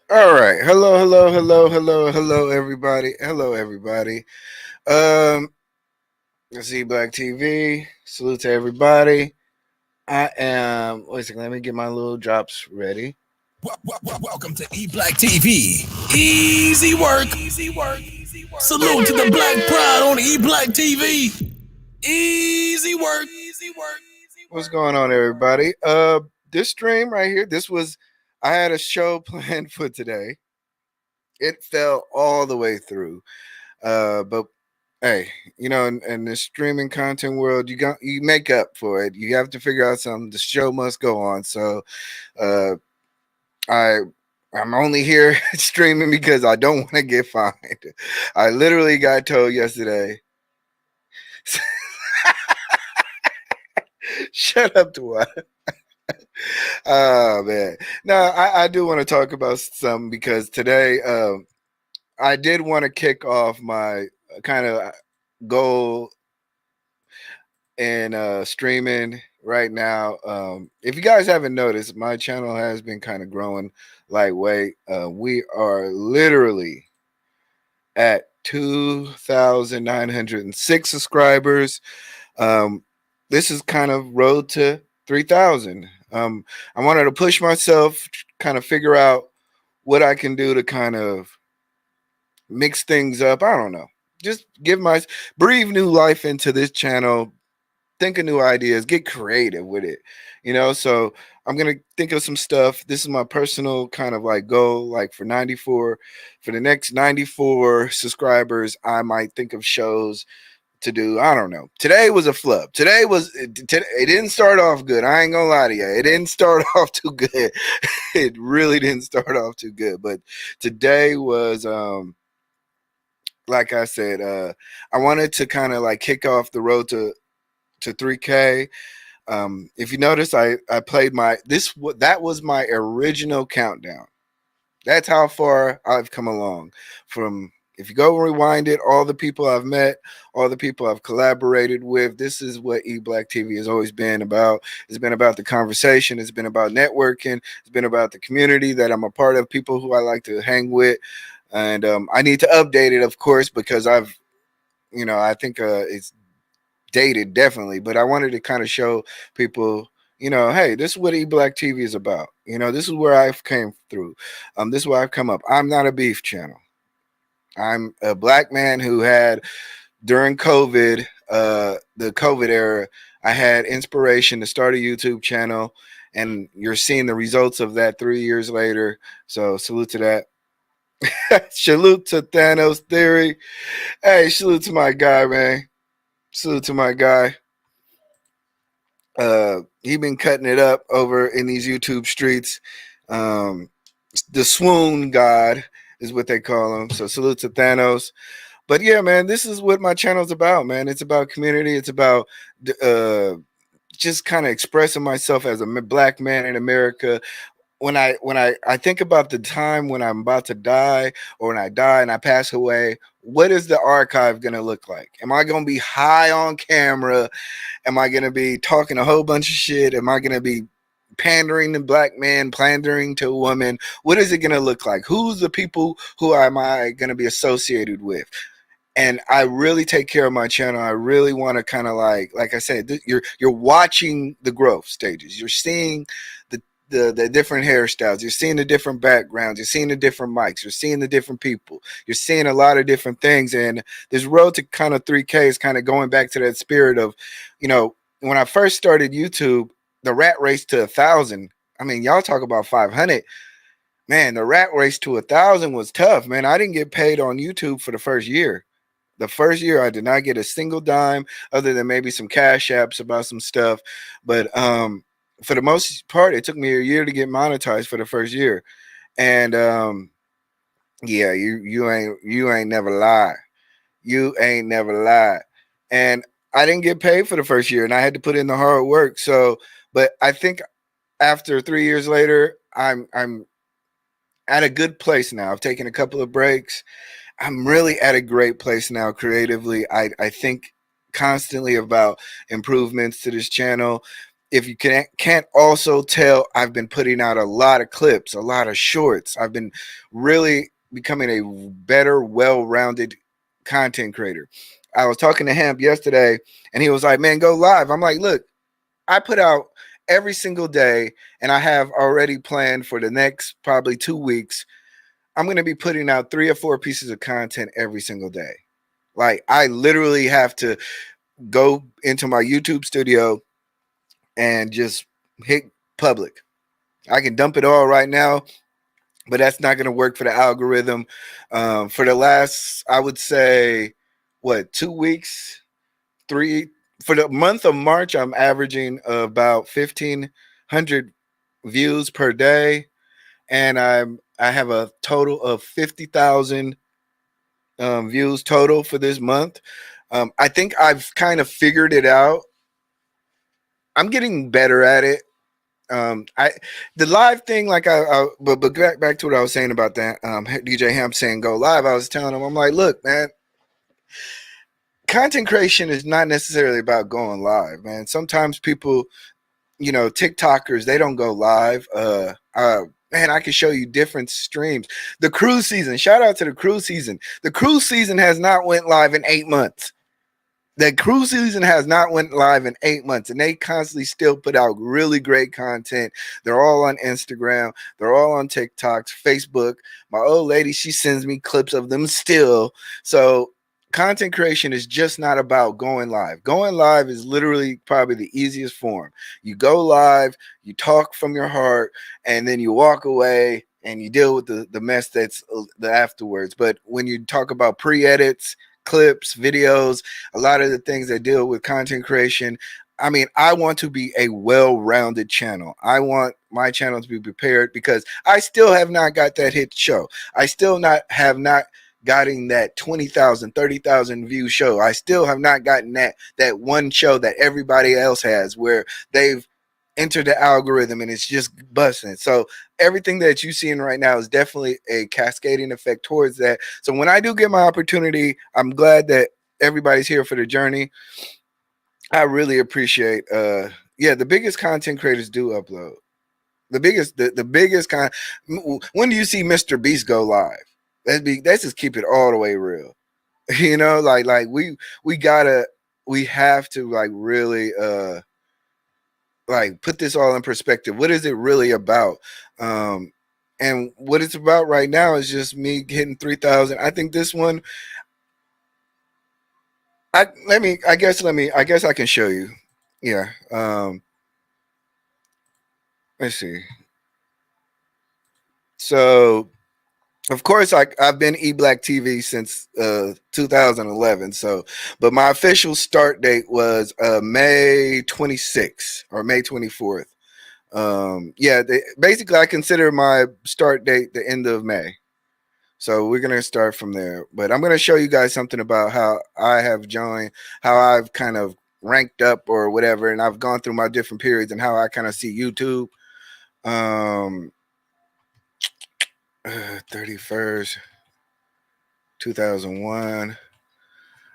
All right. Hello, everybody. Hello, everybody. Um, this is eBlack TV. Salute to everybody. I am. Wait a second. Let me get my little drops ready. Welcome to eBlack TV. Easy work. Salute to the Black Pride on eBlack TV. Easy work. What's going on, everybody? This stream right here. This was. I had a show planned for today. It fell all the way through. But hey, in the streaming content world, you make up for it. You have to figure out something. The show must go on. So, uh, I I'm only here streaming because I don't want to get fined. I literally got told yesterday. Shut up, to what? Oh man, no, I do want to talk about something because today I did want to kick off my kind of goal in streaming right now. If you guys haven't noticed, my channel has been kind of growing lightweight. We are literally at 2,906 subscribers. Um, this is kind of road to 3,000. I wanted to push myself, kind of figure out what I can do to kind of mix things up. I don't know. Just breathe new life into this channel, think of new ideas, get creative with it. So I'm gonna think of some stuff. This is my personal kind of like goal, like for the next 94 subscribers, I might think of shows to do. I don't know. Today was a flub. It didn't start off good. I ain't gonna lie to you. It didn't start off too good. It really didn't start off too good. But today was like I said, I wanted to kind of like kick off the road to 3K. If you notice, I played that was my original countdown. That's how far I've come along. From If you go rewind it, all the people I've met, all the people I've collaborated with, this is what eBlack TV has always been about. It's been about the conversation. It's been about networking. It's been about the community that I'm a part of, people who I like to hang with. And I need to update it, of course, because I think it's dated definitely, but I wanted to kind of show people, hey, this is what eBlack TV is about. This is where I've came through. This is where I've come up. I'm not a beef channel. I'm a black man who had, during COVID, the COVID era, I had inspiration to start a YouTube channel, and you're seeing the results of that 3 years later. So salute to that. Salute to Thanos Theory. Hey, salute to my guy, man. Salute to my guy. He been cutting it up over in these YouTube streets. Um, the swoon god is what they call him. So salute to Thanos. But yeah, man, this is what my channel's about, man. It's about community. It's about uh, just kind of expressing myself as a black man in America. When I think about the time when I'm about to die, or when I die and I pass away, what is the archive gonna look like? Am I gonna be high on camera? Am I gonna be talking a whole bunch of shit? Am I gonna be pandering to black men, pandering to a woman? What is it gonna look like? Who's the people who am I gonna be associated with? And I really take care of my channel. I really want to kind of like I said, you're watching the growth stages. You're seeing the different hairstyles. You're seeing the different backgrounds. You're seeing the different mics. You're seeing the different people. You're seeing a lot of different things. And this road to kind of 3K is kind of going back to that spirit of, when I first started YouTube, the rat race to 1,000. I mean, y'all talk about 500. Man, the rat race to 1,000 was tough, man. I didn't get paid on YouTube for the first year. The first year, I did not get a single dime, other than maybe some cash apps about some stuff. But for the most part, it took me a year to get monetized for the first year. And yeah, you ain't never lied. You ain't never lied. And I didn't get paid for the first year, and I had to put in the hard work. So, but I think after 3 years later, I'm at a good place now. I've taken a couple of breaks. I'm really at a great place now creatively. I think constantly about improvements to this channel. if you can't also tell, I've been putting out a lot of clips, a lot of shorts. I've been really becoming a better, well-rounded content creator. I was talking to him yesterday, and he was like, "Man, go live." I'm like, "Look, I put out every single day, and I have already planned for the next probably 2 weeks. I'm going to be putting out 3 or 4 pieces of content every single day. Like, I literally have to go into my YouTube studio and just hit public. I can dump it all right now, but that's not going to work for the algorithm. For the last, I would say, what, 2 weeks, three, for the month of March, I'm averaging about 1,500 views per day, and I have a total of 50,000 views total for this month. I think I've kind of figured it out. I'm getting better at it. I The live thing, like but back to what I was saying about that. DJ Hamp saying go live. I was telling him, I'm like, look, man, content creation is not necessarily about going live, man. Sometimes people, TikTokers, they don't go live. Man, I can show you different streams. The cruise season. Shout out to the cruise season. The cruise season has not went live in 8 months. The cruise season has not went live in 8 months, and they constantly still put out really great content. They're all on Instagram. They're all on TikToks, Facebook. My old lady, she sends me clips of them still. So content creation is just not about going live. Going live is literally probably the easiest form. You go live, you talk from your heart, and then you walk away and you deal with the mess that's the afterwards. But when you talk about pre-edits, clips, videos, a lot of the things that deal with content creation. I mean, I want to be a well-rounded channel. I want my channel to be prepared because I still have not got that hit show. I still have not gotten that 20,000, 30,000 view show. I still have not gotten that one show that everybody else has where they've enter the algorithm and it's just busting. So everything that you're seeing right now is definitely a cascading effect towards that. So when I do get my opportunity, I'm glad that everybody's here for the journey. I really appreciate yeah, the biggest content creators do upload. The biggest when do you see Mr. Beast go live? Let's just keep it all the way real. Like we have to like really like put this all in perspective. What is it really about? And what it's about right now is just me hitting 3,000. I think this one, I guess I can show you. Yeah. Let's see. So of course I've been eBlack TV since 2011. So, but my official start date was May 26th or May 24th. Yeah, basically I consider my start date the end of May. So we're gonna start from there. But I'm gonna show you guys something about how I have joined, how I've kind of ranked up or whatever, and I've gone through my different periods and how I kind of see YouTube. 31st, 2001.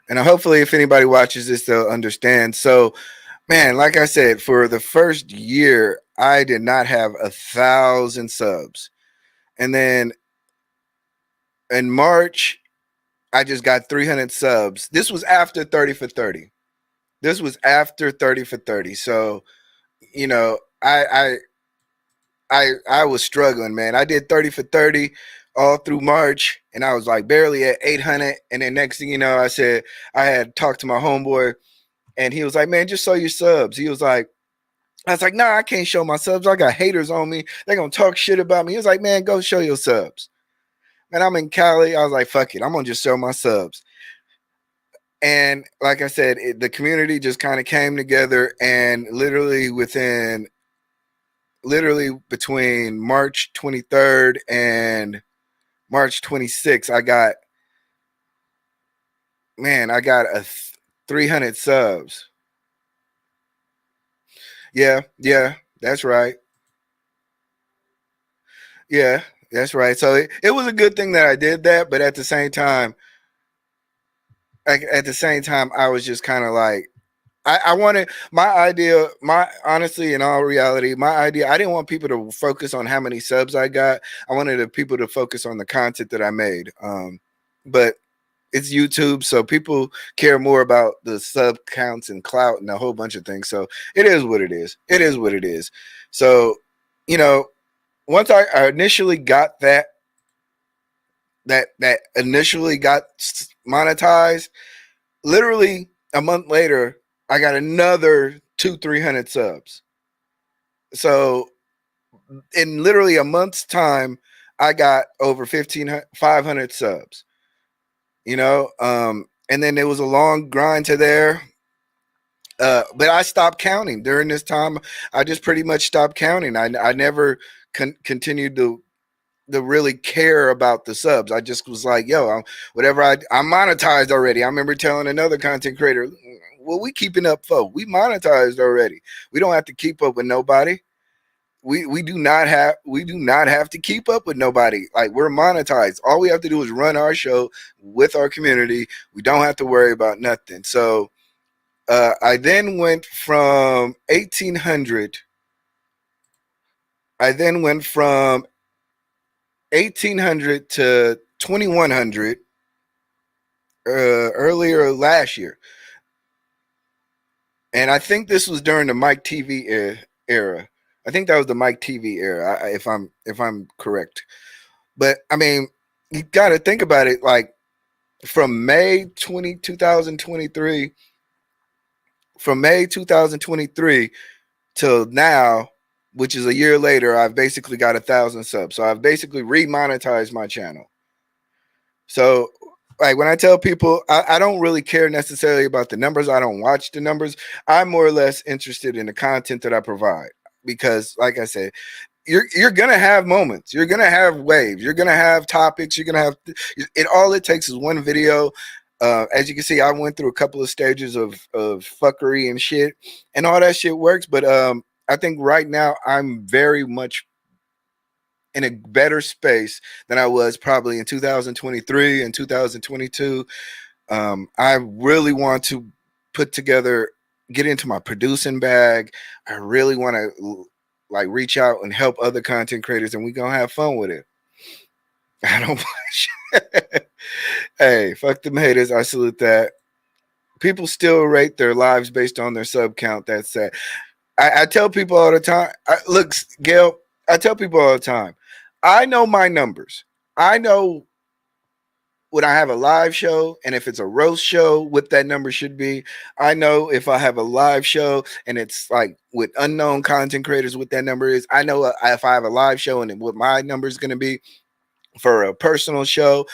And hopefully if anybody watches this, they'll understand. So, man, like I said, for the first year, I did not have 1,000 subs. And then in March, I just got 300 subs. This was after 30 for 30. This was after 30 for 30. So, you know, I was struggling, man. I did 30 for 30 all through March, and I was like barely at 800. And then next thing you know, I had talked to my homeboy, and he was like, "Man, just show your subs." He was like, I was like, "Nah, I can't show my subs. I got haters on me. They're gonna talk shit about me." He was like, "Man, go show your subs." And I'm in Cali. I was like, "Fuck it, I'm gonna just show my subs." And like I said, the community just kind of came together, and literally between March 23rd and March 26th, I got 300 subs. Yeah, that's right. Yeah, that's right. So it was a good thing that I did that, but at the same time, I was just kind of like, I wanted my idea, my honestly, in all reality, my idea, I didn't want people to focus on how many subs I got. I wanted the people to focus on the content that I made. But it's YouTube, so people care more about the sub counts and clout and a whole bunch of things. So it is what it is. It is what it is. So, you know, once I initially got that initially got monetized, literally a month later, I got another 200-300 subs. So in literally a month's time, I got over 500 subs. And then there was a long grind to there. But I stopped counting during this time. I just pretty much stopped counting. I never continued to really care about the subs. I just was like, yo, whatever. I'm monetized already. I remember telling another content creator, well, we keeping up, folks. We monetized already. We don't have to keep up with nobody. We do not have to keep up with nobody. Like, we're monetized. All we have to do is run our show with our community. We don't have to worry about nothing. So I then went from 1800. I then went from 1800 to 2100 earlier last year, and I think this was during the Mike TV era. I think that was the Mike TV era, if I'm correct. But I mean, you got to think about it. Like, from May 2023, from May 2023 till now, which is a year later, I've basically got 1,000 subs. So I've basically remonetized my channel. So, like, when I tell people, I don't really care necessarily about the numbers. I don't watch the numbers. I'm more or less interested in the content that I provide, because, like I said, you're gonna have moments. You're gonna have waves. You're gonna have topics. You're gonna have it. All it takes is one video. As you can see, I went through a couple of stages of fuckery and shit, and all that shit works. But I think right now I'm very much in a better space than I was probably in 2023 and 2022. I really want to put together, get into my producing bag. I really want to like reach out and help other content creators, and we're gonna have fun with it. I don't watch. Hey, fuck them haters. I salute that. People still rate their lives based on their sub count. That's sad. I tell people all the time. Look, Gail, I tell people all the time. I know my numbers. I know when I have a live show, and if it's a roast show, what that number should be. I know if I have a live show and it's like with unknown content creators, what that number is. I know if I have a live show and what my number is going to be for a personal show.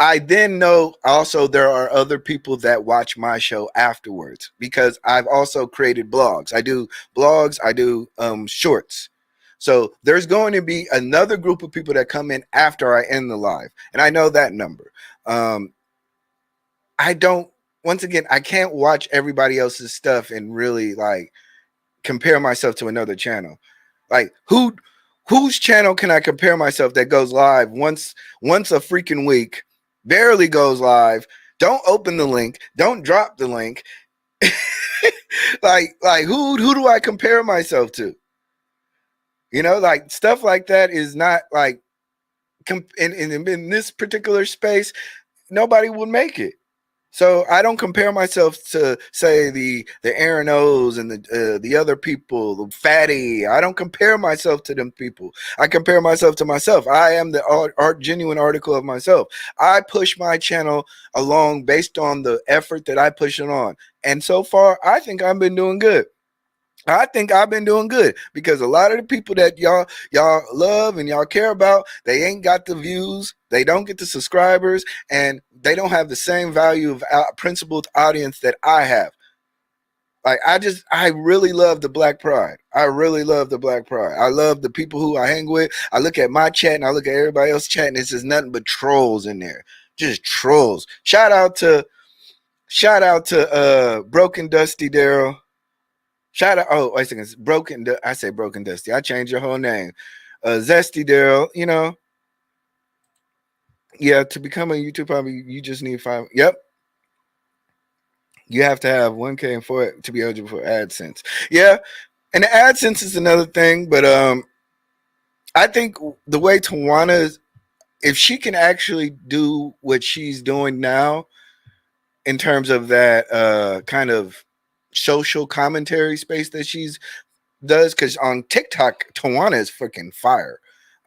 I then know also there are other people that watch my show afterwards, because I've also created blogs. I do blogs, I do shorts. So there's going to be another group of people that come in after I end the live. And I know that number. Um, I don't, once again, I can't watch everybody else's stuff and really like compare myself to another channel. Like, whose channel can I compare myself that goes live once a freaking week, barely goes live, don't open the link, don't drop the link. like who do I compare myself to? Like, stuff like that is not like in this particular space, nobody would make it. So I don't compare myself to, say, the Aaron O's and the other people, the Fatty. I don't compare myself to them people. I compare myself to myself. I am the genuine article of myself. I push my channel along based on the effort that I push it on, and so far, I think I've been doing good. I think I've been doing good, because a lot of the people that y'all love and y'all care about, they ain't got the views, they don't get the subscribers, and they don't have the same value of principled audience that I have. Like, I really love the Black Pride. I really love the Black Pride. I love the people who I hang with. I look at my chat and I look at everybody else chat, and it's just nothing but trolls in there, just trolls. Shout out to Broken Dusty Daryl. Shout out! Oh, wait a second. Broken. I say Broken Dusty. I changed your whole name. Zesty Daryl. Yeah. To become a YouTube, probably you just need 5. Yep. You have to have 1K and for it to be eligible for AdSense. Yeah, and the AdSense is another thing, but I think the way Tawana, if she can actually do what she's doing now in terms of that kind of social commentary space that she's does, because on TikTok, Tawana is freaking fire.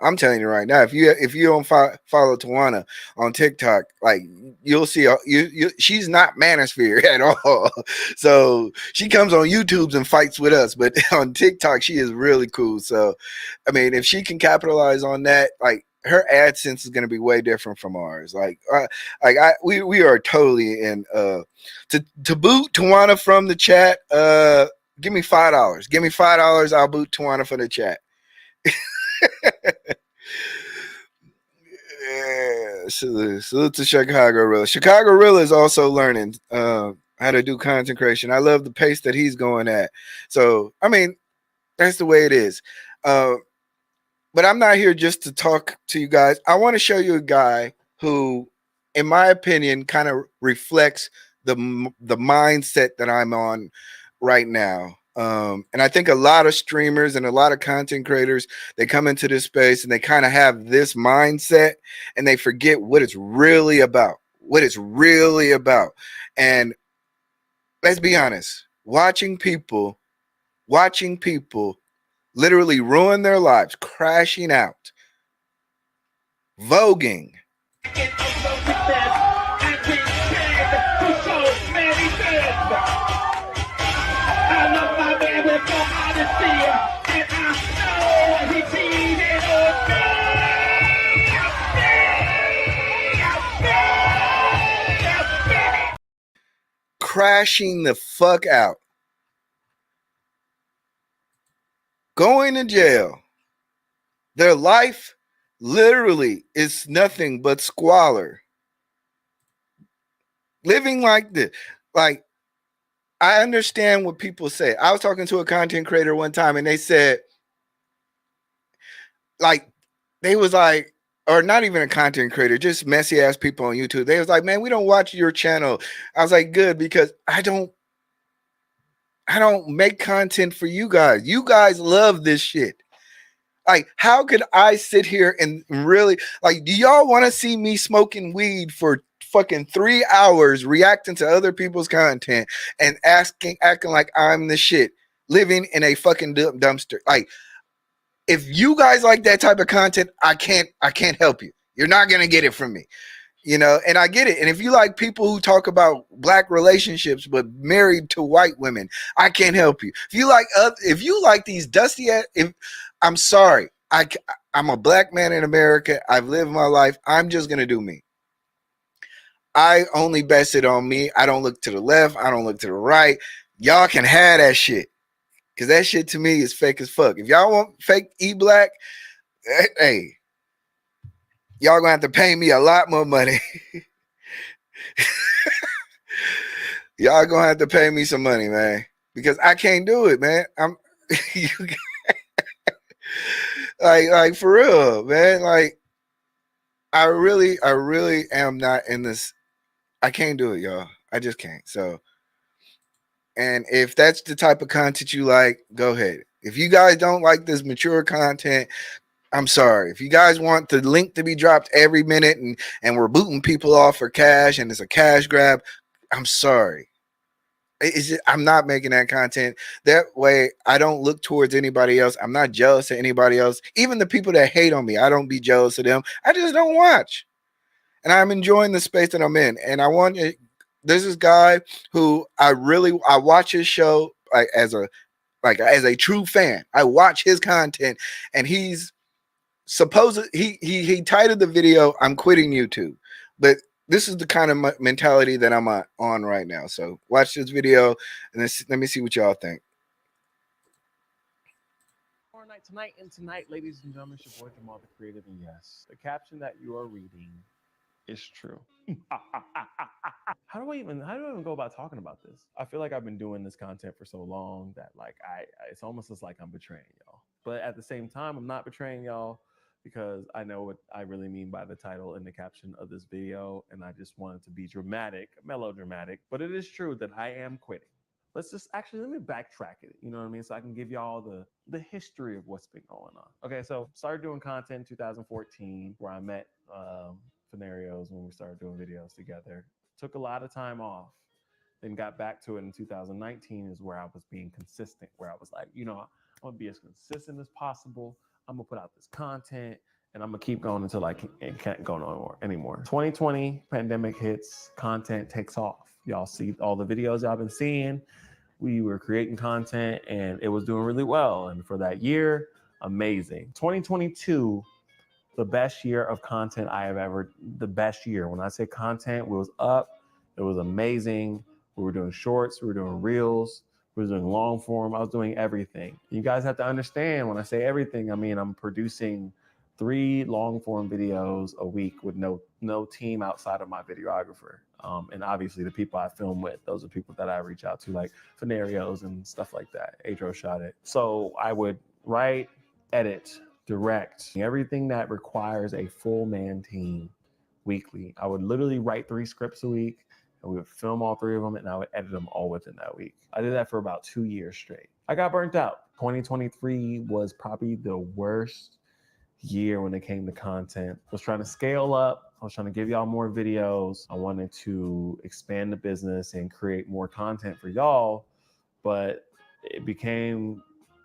I'm telling you right now, if you don't follow Tawana on TikTok, like you'll see, she's not manosphere at all. So she comes on YouTube's and fights with us, but on TikTok she is really cool. So, I mean, if she can capitalize on that, like her AdSense is going to be way different from ours. We are totally in. To boot Tawana from the chat. Give me $5. Give me $5. I'll boot Tawana for the chat. Yeah, salute to Chicago Rilla. Chicago Rilla is also learning how to do content creation. I love the pace that he's going at. So, I mean, that's the way it is. Uh, but I'm not here just to talk to you guys. I want to show you a guy who, in my opinion, kind of reflects the mindset that I'm on right now. And I think a lot of streamers and a lot of content creators, they come into this space and they kind of have this mindset and they forget what it's really about. What it's really about. And let's be honest, watching people literally ruin their lives, crashing out, voguing. Crashing the fuck out, going to jail. Their life literally is nothing but squalor. Living like this. Like, I understand what people say. I was talking to a content creator one time and they said, like, they was like, or not even a content creator, just messy ass people on YouTube. They was like, man, we don't watch your channel. I was like, good, because I don't make content for you guys. You guys love this shit. Like, how could I sit here and really, like, do y'all want to see me smoking weed for fucking 3 hours, reacting to other people's content and acting like I'm the shit, living in a fucking dumpster? Like, if you guys like that type of content, I can't help you. You're not gonna get it from me. And I get it. And if you like people who talk about black relationships but married to white women, I can't help you. If you like these dusty ass, I'm sorry, I'm a black man in America. I've lived my life. I'm just gonna do me. I only base it on me. I don't look to the left. I don't look to the right. Y'all can have that shit, because that shit to me is fake as fuck. If y'all want fake eBlack, hey, y'all gonna have to pay me a lot more money. Y'all gonna have to pay me some money, man, because I can't do it, man. I'm like for real, man. Like, I really am not in this. I can't do it, y'all. I just can't. So, and if that's the type of content you like, go ahead. If you guys don't like this mature content, I'm sorry. If you guys want the link to be dropped every minute and we're booting people off for cash and it's a cash grab, I'm sorry. I'm not making that content. That way, I don't look towards anybody else. I'm not jealous of anybody else. Even the people that hate on me, I don't be jealous of them. I just don't watch. And I'm enjoying the space that I'm in. And there's this guy who I watch his show as a true fan. I watch his content, and he's he titled the video "I'm quitting YouTube," but this is the kind of mentality that I'm on right now. So watch this video and let me see what y'all think. Tonight, ladies and gentlemen, it's your boy Jamal the Creative, and yes, the caption that you are reading is true. How do I even go about talking about this? I feel like I've been doing this content for so long that like it's almost as like I'm betraying y'all. But at the same time, I'm not betraying y'all because I know what I really mean by the title and the caption of this video, and I just wanted to be dramatic, melodramatic, but it is true that I am quitting. Let's just actually let me backtrack it. You know what I mean? So I can give y'all the history of what's been going on. Okay, so started doing content in 2014, where I met Scenarios when we started doing videos together. Took a lot of time off, then got back to it in 2019 is where I was being consistent, where I was like, you know, I'm gonna be as consistent as possible. I'm gonna put out this content and I'm gonna keep going until it can't go no more anymore. 2020 pandemic hits, content takes off. Y'all see all the videos y'all been seeing. We were creating content and it was doing really well. And for that year, amazing. 2022, the best year of content I have ever, the best year. When I say content, was up, it was amazing. We were doing shorts, we were doing reels, we were doing long form. I was doing everything. You guys have to understand when I say everything, I mean, I'm producing 3 long form videos a week with no team outside of my videographer. And obviously the people I film with, those are people that I reach out to, like Scenarios and stuff like that. Adro shot it. So I would write, edit, direct, everything that requires a full man team weekly. I would literally write 3 scripts a week and we would film all 3 of them and I would edit them all within that week. I did that for about 2 years straight. I got burnt out. 2023 was probably the worst year when it came to content. I was trying to scale up. I was trying to give y'all more videos. I wanted to expand the business and create more content for y'all, but it became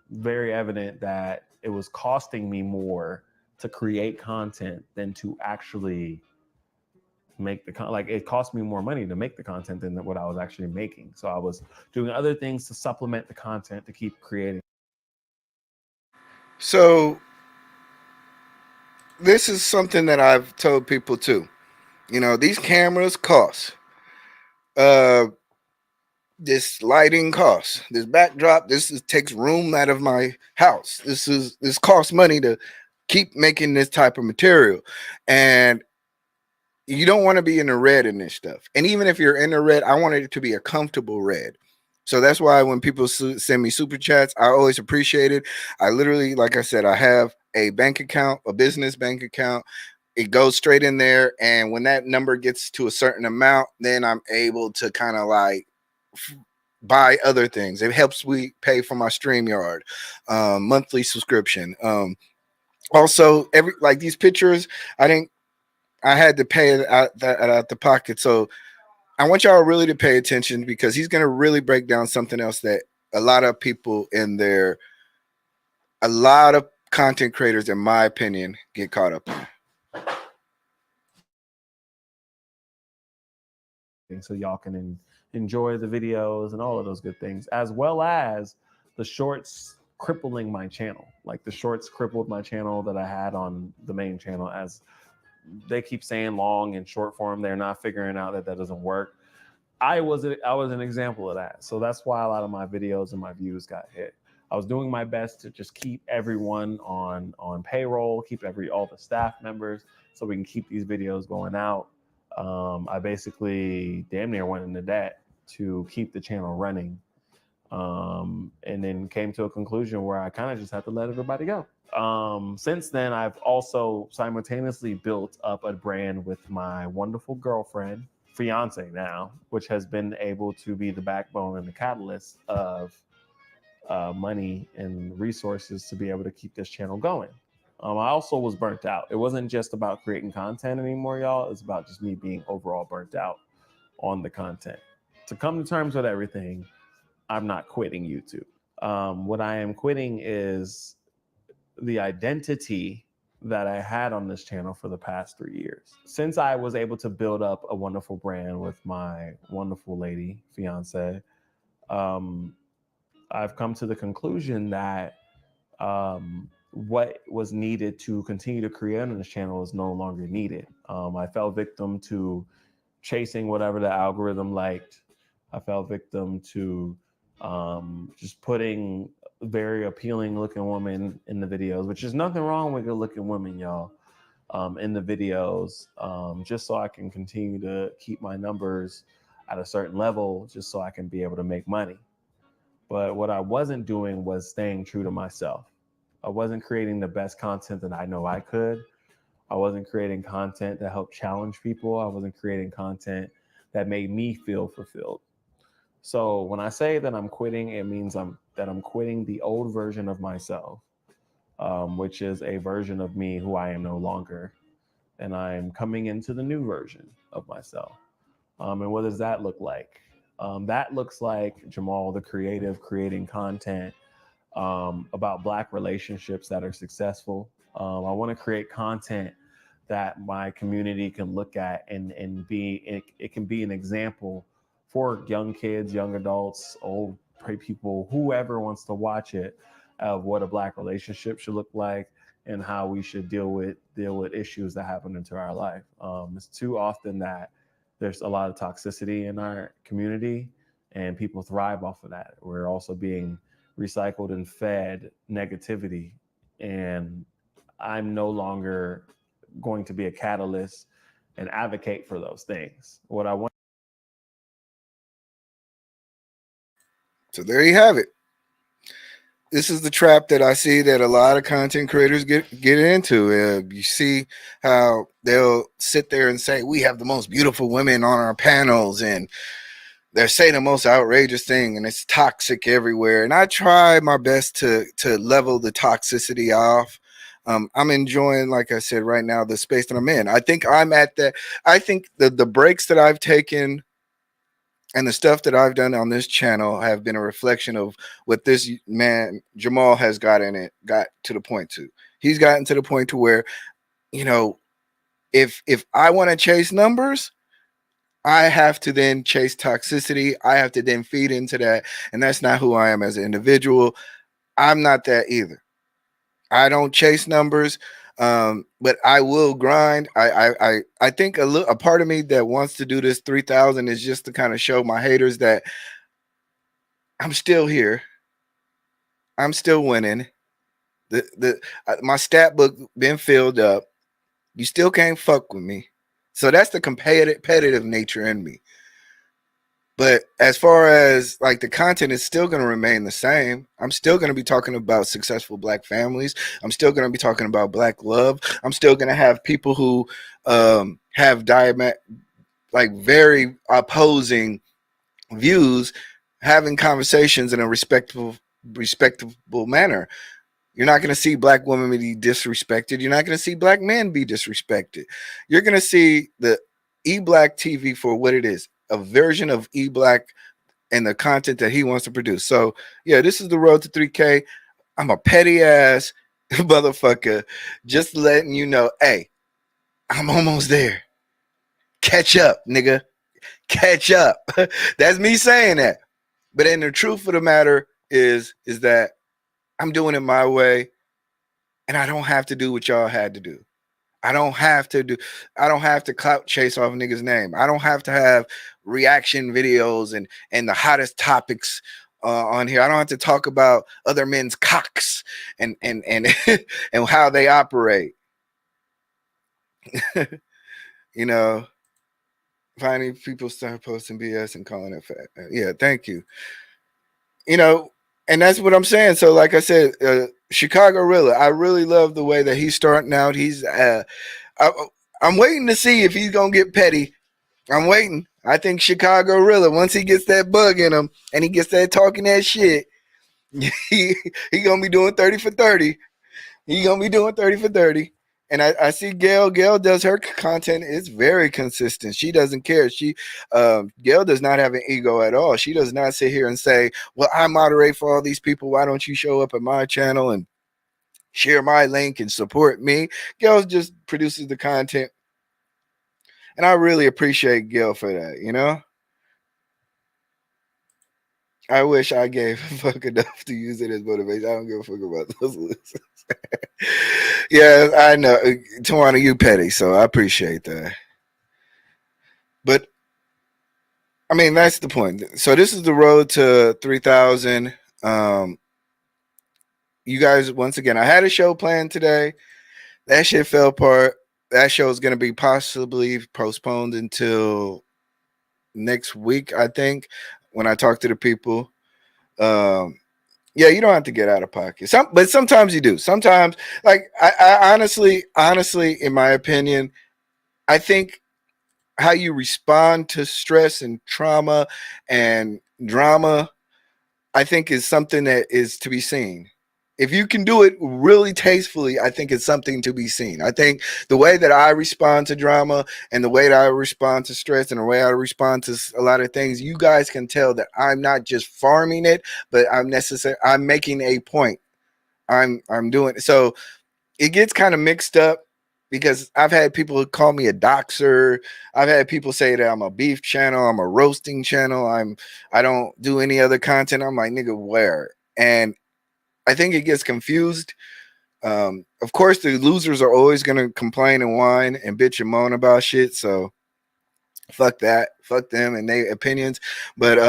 very evident that it was costing me more to create content than to actually make the content. Like, it cost me more money to make the content than what I was actually making. So I was doing other things to supplement the content to keep creating. So this is something that I've told people too. You know, these cameras cost. This lighting costs. This backdrop, takes room out of my house. This costs money to keep making this type of material. And you don't want to be in the red in this stuff. And even if you're in the red, I want it to be a comfortable red. So that's why when people send me super chats, I always appreciate it. I literally, like I said, I have a bank account, a business bank account. It goes straight in there. And when that number gets to a certain amount, then I'm able to kind of like buy other things. It helps me pay for my StreamYard monthly subscription. Also, like these pictures, I had to pay it out the pocket. So I want y'all really to pay attention because he's going to really break down something else that a lot of people a lot of content creators, in my opinion, get caught up in. So y'all can enjoy the videos and all of those good things, as well as the shorts crippling my channel. Like, the shorts crippled my channel that I had on the main channel, as they keep saying long and short form. They're not figuring out that doesn't work. I was an example of that. So that's why a lot of my videos and my views got hit. I was doing my best to just keep everyone on payroll, keep all the staff members, so we can keep these videos going out. I basically damn near went into debt to keep the channel running, and then came to a conclusion where I kind of just had to let everybody go. Since then, I've also simultaneously built up a brand with my wonderful girlfriend, fiance now, which has been able to be the backbone and the catalyst of money and resources to be able to keep this channel going. I also was burnt out. It wasn't just about creating content anymore, y'all. It's about just me being overall burnt out on the content. To come to terms with everything, I'm not quitting YouTube. What I am quitting is the identity that I had on this channel for the past 3 years. Since I was able to build up a wonderful brand with my wonderful lady, fiance, I've come to the conclusion that what was needed to continue to create on this channel is no longer needed. I fell victim to chasing whatever the algorithm liked. I fell victim to just putting very appealing looking women in the videos, which is nothing wrong with good looking women, y'all, in the videos, just so I can continue to keep my numbers at a certain level, just so I can be able to make money. But what I wasn't doing was staying true to myself. I wasn't creating the best content that I know I could. I wasn't creating content that helped challenge people. I wasn't creating content that made me feel fulfilled. So when I say that I'm quitting, it means I'm quitting the old version of myself, which is a version of me who I am no longer, and I'm coming into the new version of myself. And what does that look like? That looks like Jamal, the creative, creating content about Black relationships that are successful. I want to create content that my community can look at and it can be an example for young kids, young adults, old people, whoever wants to watch it, of what a Black relationship should look like and how we should deal with issues that happen into our life. It's too often that there's a lot of toxicity in our community, and people thrive off of that. We're also being recycled and fed negativity, and I'm no longer going to be a catalyst and advocate for those things. What I want. So there you have it. This is the trap that I see that a lot of content creators get into. You see how they'll sit there and say, we have the most beautiful women on our panels, and they're saying the most outrageous thing, and it's toxic everywhere. And I try my best to level the toxicity off. I'm enjoying, like I said, right now, the space that I'm in. I think I'm at that. I think the breaks that I've taken and the stuff that I've done on this channel have been a reflection of what this man Jamal has got to the point to. He's gotten to the point to where, you know, if I want to chase numbers, I have to then chase toxicity. I have to then feed into that, and that's not who I am as an individual. I'm not that either. I don't chase numbers, but I will grind. I think a part of me that wants to do this 3,000 is just to kind of show my haters that I'm still here. I'm still winning. My stat book been filled up. You still can't fuck with me. So that's the competitive nature in me. But as far as like the content is still going to remain the same. I'm still going to be talking about successful Black families. I'm still going to be talking about Black love. I'm still going to have people who have like very opposing views, having conversations in a respectable manner. You're not going to see Black women be disrespected. You're not going to see Black men be disrespected. You're going to see the eBlack TV for what it is, a version of eBlack and the content that he wants to produce. So, yeah, this is the road to 3K. I'm a petty ass motherfucker, just letting you know, hey, I'm almost there. Catch up, nigga. Catch up. That's me saying that. But then the truth of the matter is that I'm doing it my way, and I don't have to do what y'all had to do. I don't have to clout chase off a nigga's name. I don't have to have reaction videos and the hottest topics on here. I don't have to talk about other men's cocks and and how they operate. You know, finding people start posting BS and calling it fat. Yeah, thank you. You know, and that's what I'm saying. So, like I said, Chicago Rilla, I really love the way that he's starting out. I'm waiting to see if he's gonna get petty. I'm waiting. I think Chicago Rilla, once he gets that bug in him and he gets that talking that shit, he gonna be doing 30 for 30. He gonna be doing 30 for 30. And I see Gail. Gail does her content. It's very consistent. She doesn't care. Gail does not have an ego at all. She does not sit here and say, well, I moderate for all these people. Why don't you show up at my channel and share my link and support me? Gail just produces the content. And I really appreciate Gail for that, you know? I wish I gave a fuck enough to use it as motivation. I don't give a fuck about those losers. Yeah, I know. Tawana, you petty, so I appreciate that. But I mean, that's the point. So this is the road to 3,000. You guys, once again, I had a show planned today. That shit fell apart. That show is going to be possibly postponed until next week, I think, when I talk to the people. Yeah, you don't have to get out of pocket. But sometimes you do. Sometimes, like I honestly, in my opinion, I think how you respond to stress and trauma and drama, I think is something that is to be seen. If you can do it really tastefully, I think it's something to be seen. I think the way that I respond to drama and the way that I respond to stress and the way I respond to a lot of things, you guys can tell that I'm not just farming it, but I'm making a point. I'm doing it. So it gets kind of mixed up because I've had people call me a doxer. I've had people say that I'm a beef channel, I'm a roasting channel, I don't do any other content. I'm like, nigga, where? And I think it gets confused. Of course, the losers are always gonna complain and whine and bitch and moan about shit. So fuck that, fuck them and their opinions. But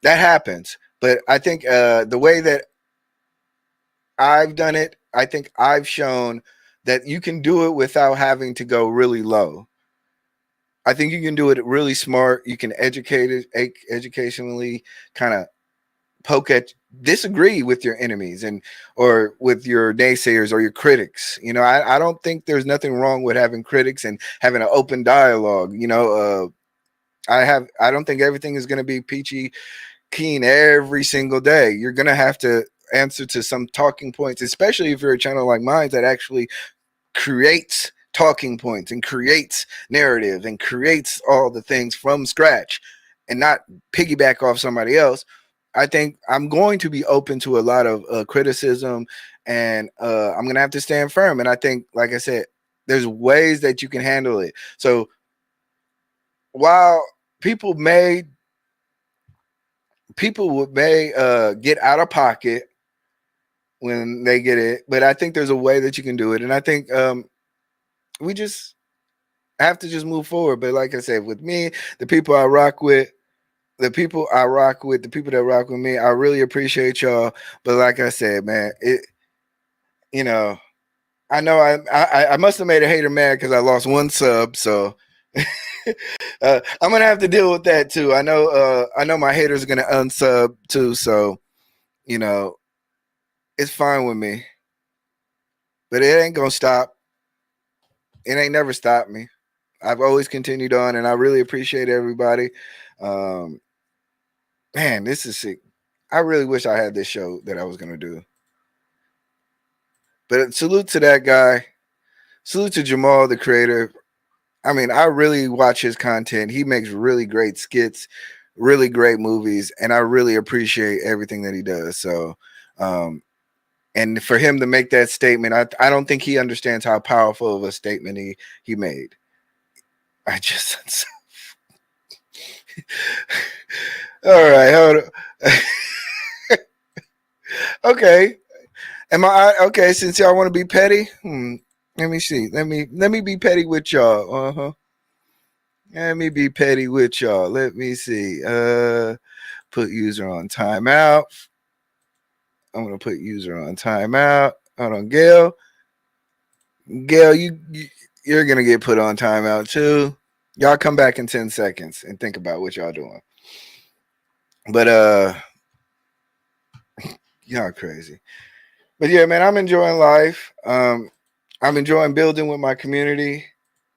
that happens. But I think the way that I've done it, I think I've shown that you can do it without having to go really low. I think you can do it really smart. You can educationally kind of poke at, disagree with your enemies and or with your naysayers or your critics. You know, I don't think there's nothing wrong with having critics and having an open dialogue. You know, I don't think everything is going to be peachy keen every single day. You're going to have to answer to some talking points, especially if you're a channel like mine that actually creates talking points and creates narrative and creates all the things from scratch and not piggyback off somebody else. I think I'm going to be open to a lot of criticism, and I'm going to have to stand firm. And I think, like I said, there's ways that you can handle it. So while people may get out of pocket when they get it, but I think there's a way that you can do it, and I think we just have to just move forward. But like I said, with me, the people I rock with, the people that rock with me, I really appreciate y'all. But like I said, man, you know, I know I must have made a hater mad because I lost one sub, so I'm gonna have to deal with that too. I know my haters are gonna unsub too, so you know, it's fine with me. But it ain't gonna stop. It ain't never stopped me. I've always continued on, and I really appreciate everybody. Um, Man, this is sick. I really wish I had this show that I was gonna do. But salute to that guy. Salute to Jamal, the creator. I mean, I really watch his content. He makes really great skits, really great movies, and I really appreciate everything that he does. So, um, and for him to make that statement, I don't think he understands how powerful of a statement he made. I just all right, hold on. Okay. Am I okay? Since y'all want to be petty, let me see. Let me be petty with y'all. Let me be petty with y'all. Let me see. Put user on timeout. I'm gonna put user on timeout. Hold on, Gail. Gail, you're gonna get put on timeout too. Y'all come back in 10 seconds and think about what y'all doing. But y'all crazy. But yeah, man, I'm enjoying life. I'm enjoying building with my community.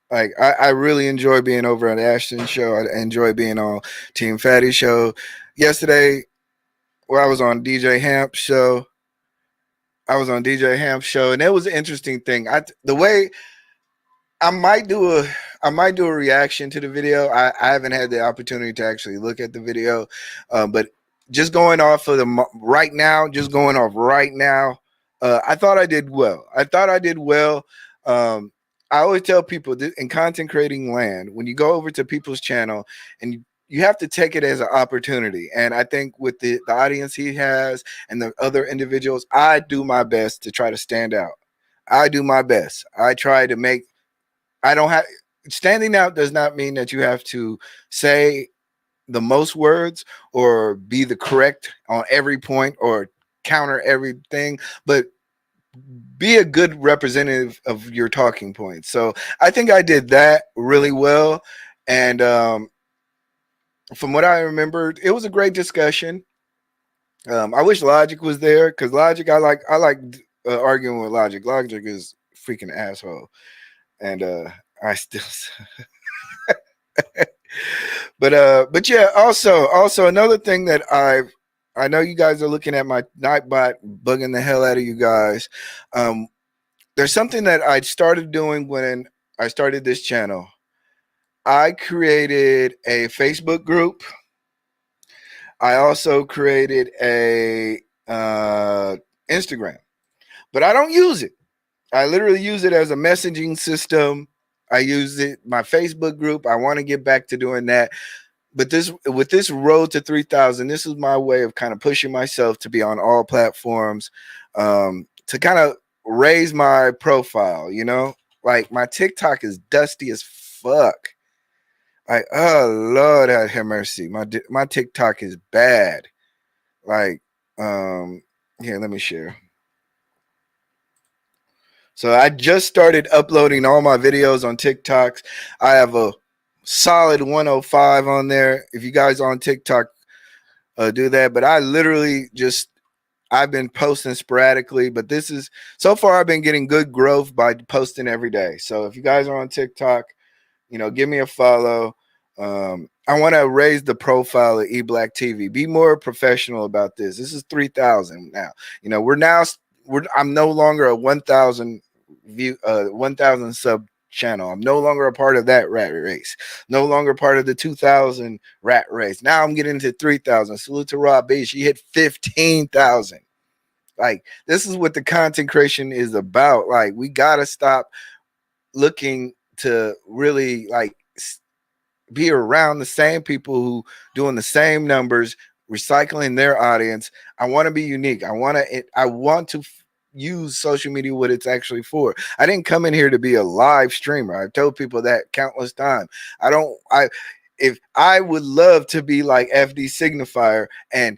Like I really enjoy being over at Ashton's show. I enjoy being on Team Fatty's show. Yesterday, where I was on DJ Hamp's show, and it was an interesting thing. The way I might do a reaction to the video. I haven't had the opportunity to actually look at the video, but just going off of right now, I thought I did well. I always tell people in content creating land, when you go over to people's channel and you have to take it as an opportunity. And I think with the audience he has and the other individuals, I do my best to try to stand out. I do my best. I don't have standing out does not mean that you have to say the most words or be the correct on every point or counter everything, but be a good representative of your talking points. So I think I did that really well. And from what I remembered, it was a great discussion. I wish Logic was there because Logic, I like arguing with Logic. Logic is freaking asshole, and I still. But yeah. Also another thing that I know you guys are looking at my Nightbot bugging the hell out of you guys. Um, there's something that I started doing when I started this channel. I created a Facebook group. I also created a Instagram, but I don't use it. I literally use it as a messaging system. I use it my Facebook group. I want to get back to doing that. But this with this road to 3,000, this is my way of kind of pushing myself to be on all platforms, to kind of raise my profile. Like my TikTok is dusty as fuck. Like, oh Lord, have mercy. My TikTok is bad. Like, here, let me share. So I just started uploading all my videos on TikToks. I have a solid 105 on there. If you guys on TikTok, do that. But I literally I've been posting sporadically, but so far I've been getting good growth by posting every day. So if you guys are on TikTok, give me a follow. I want to raise the profile of eBlack TV. Be more professional about this. This is 3,000 now. I'm no longer a 1,000 view, 1,000 sub channel. I'm no longer a part of that rat race. No longer part of the 2,000 rat race. Now I'm getting to 3,000. Salute to Rob B. She hit 15,000. Like, this is what the content creation is about. Like, we gotta stop looking to really be around the same people who doing the same numbers, recycling their audience. I want to be unique. I want to use social media what it's actually for. I didn't come in here to be a live streamer. I've told people that countless times. If I would love to be like FD Signifier and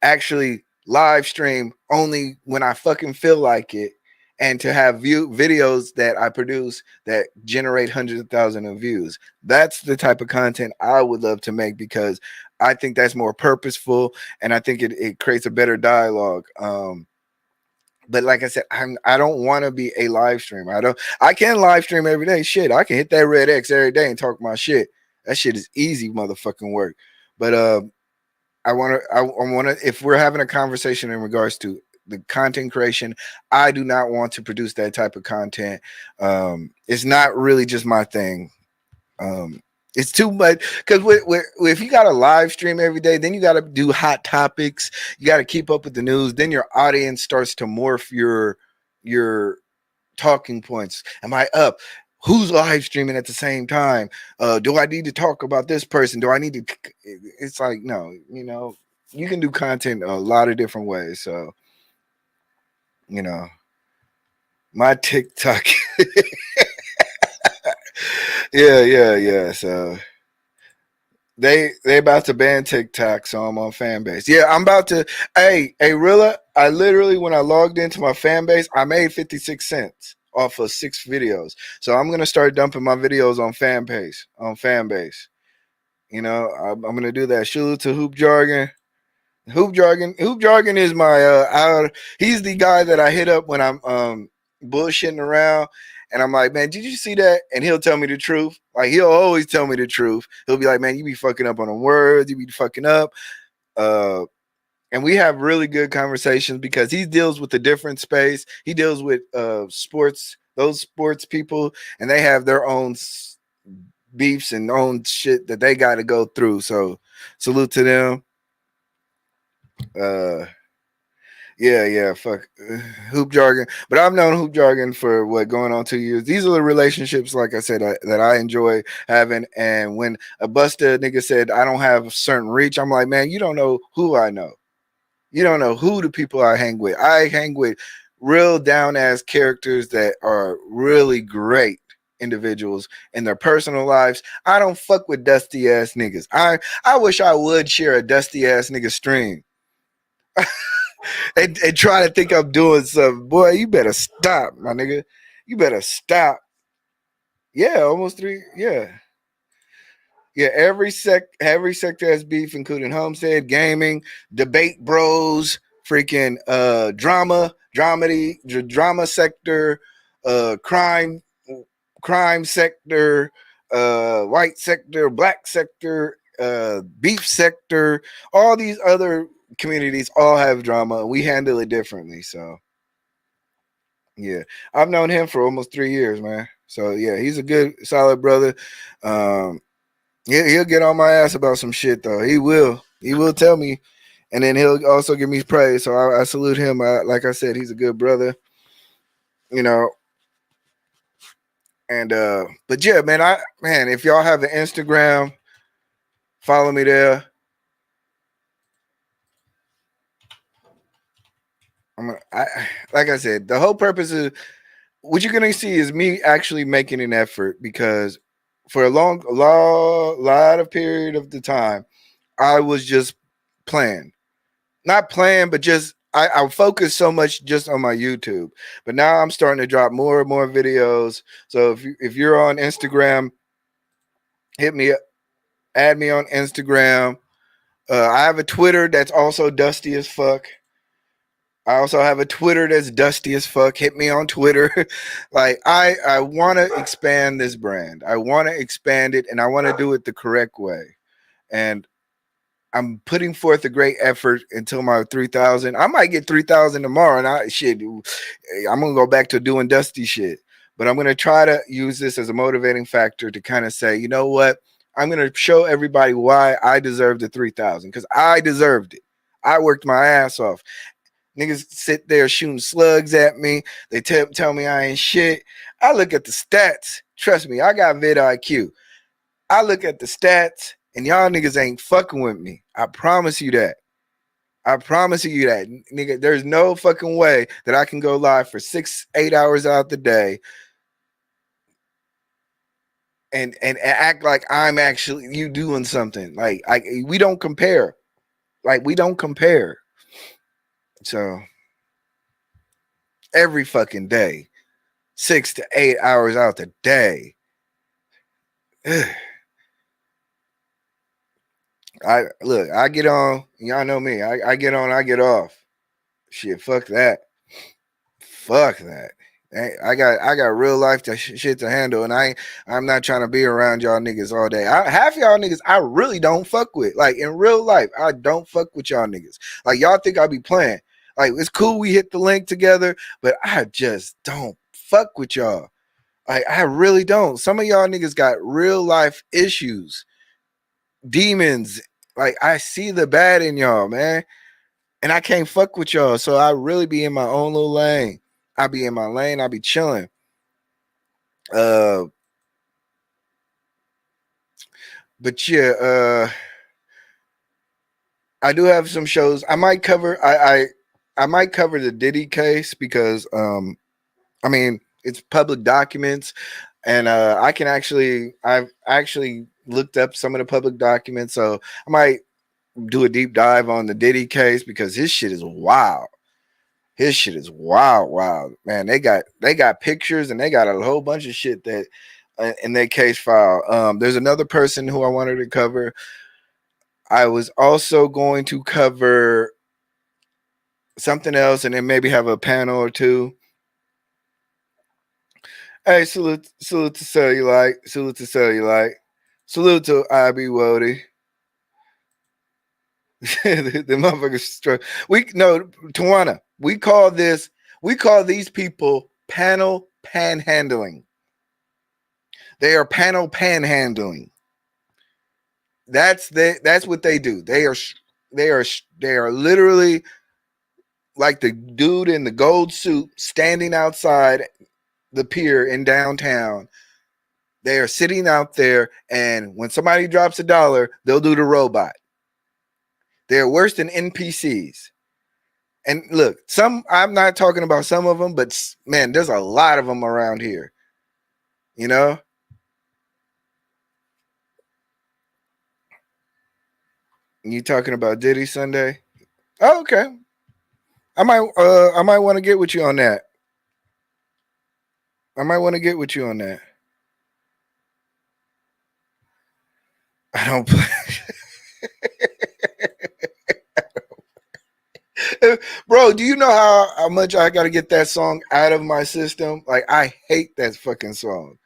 actually live stream only when I fucking feel like it, and to have videos that I produce that generate hundreds of thousands of views. That's the type of content I would love to make because I think that's more purposeful and I think it creates a better dialogue. But like I said, I don't want to be a live streamer. I can live stream every day. Shit, I can hit that red X every day and talk my shit. That shit is easy motherfucking work. But I want to, if we're having a conversation in regards to the content creation, I do not want to produce that type of content. It's not really just my thing. It's too much because if you got a live stream every day, then you got to do hot topics. You got to keep up with the news. Then your audience starts to morph your talking points. Am I up? Who's live streaming at the same time? Do I need to talk about this person? Do I need to? It's like, no, you can do content a lot of different ways. So, my TikTok. Yeah. So they about to ban TikTok, so I'm on Fanbase. Yeah, I'm about to. Hey, Rilla, I literally, when I logged into my Fanbase, I made 56 cents off of 6 videos. So I'm gonna start dumping my videos on Fanbase. I'm gonna do that. Salute to Hoop Jargon. Hoop Jargon is my he's the guy that I hit up when I'm bullshitting around and I'm like, man, did you see that? And he'll tell me the truth. Like, he'll always tell me the truth. He'll be like, man, you be fucking up on the words, you be fucking up. And we have really good conversations because he deals with a different space. He deals with sports, those sports people, and they have their own beefs and own shit that they got to go through. So salute to them. Fuck Hoop Jargon. But I've known Hoop Jargon for going on 2 years. These are the relationships, like I said, that I enjoy having. And when a buster nigga said I don't have a certain reach, I'm like, man, you don't know who I know. You don't know who the people I hang with. I hang with real down ass characters that are really great individuals in their personal lives. I don't fuck with dusty ass niggas. I wish I would share a dusty ass nigga stream. and try to think I'm doing something. Boy, you better stop, my nigga. You better stop. Yeah, almost 3. Yeah. Yeah, every sector has beef, including Homestead, gaming, debate bros, freaking drama sector, crime sector, white sector, black sector, beef sector. All these other communities all have drama. We handle it differently. So yeah, I've known him for almost 3 years, man. So yeah, he's a good, solid brother. He'll get on my ass about some shit though. He will. He will tell me, and then he'll also give me praise. So I salute him. Like I said, he's a good brother. You know. And but yeah, man, if y'all have an Instagram, follow me there. Like I said, the whole purpose is what you're gonna see is me actually making an effort because for a lot of period of the time, I was just playing. Not playing, but just I focus so much just on my YouTube. But now I'm starting to drop more and more videos. So if you're on Instagram, hit me up, add me on Instagram. I have a Twitter that's also dusty as fuck. I also have a Twitter that's dusty as fuck. Hit me on Twitter. Like I want to expand this brand. I want to expand it, and I want to do it the correct way. And I'm putting forth a great effort until my 3,000. I might get 3,000 tomorrow, and I'm gonna go back to doing dusty shit. But I'm gonna try to use this as a motivating factor to kind of say, you know what? I'm gonna show everybody why I deserve the 3,000 because I deserved it. I worked my ass off. Niggas sit there shooting slugs at me. They tell me I ain't shit. I look at the stats. Trust me, I got vidIQ. I look at the stats, and y'all niggas ain't fucking with me. I promise you that. I promise you that. Nigga, there's no fucking way that I can go live for 6-8 hours out the day and act like I'm actually you doing something. Like we don't compare. Like we don't compare. So every fucking day, 6 to 8 hours out the day. I get on, y'all know me. I get on, I get off. Shit, fuck that. Fuck that. I got real life shit to handle, and I'm not trying to be around y'all niggas all day. Half y'all niggas I really don't fuck with. Like in real life, I don't fuck with y'all niggas. Like y'all think I be playing. Like it's cool we hit the link together, but I just don't fuck with y'all. Like I really don't. Some of y'all niggas got real life issues, demons. Like I see the bad in y'all, man, and I can't fuck with y'all. So I really be in my own little lane. I be in my lane. I be chilling. But yeah, I do have some shows. I might cover. I might cover the Diddy case because I mean it's public documents, and I've actually looked up some of the public documents, so I might do a deep dive on the Diddy case because his shit is wild. His shit is wild, man. They got pictures and they got a whole bunch of shit that in their case file. There's another person who I wanted to cover. I was also going to cover something else and then maybe have a panel or two. Hey, salute to Cellulite, salute to IB Wody. the motherfuckers struck. Tawana. We call these people panel panhandling. They are panel panhandling. That's what they do. They are literally like the dude in the gold suit standing outside the pier in downtown. They are sitting out there, and when somebody drops $1, they'll do the robot. They're worse than NPCs. And look, I'm not talking about some of them, but man, there's a lot of them around here. You know? You talking about Diddy Sunday? Oh, okay. I might want to get with you on that. I don't play. Bro, do you know how much I got to get that song out of my system? Like, I hate that fucking song.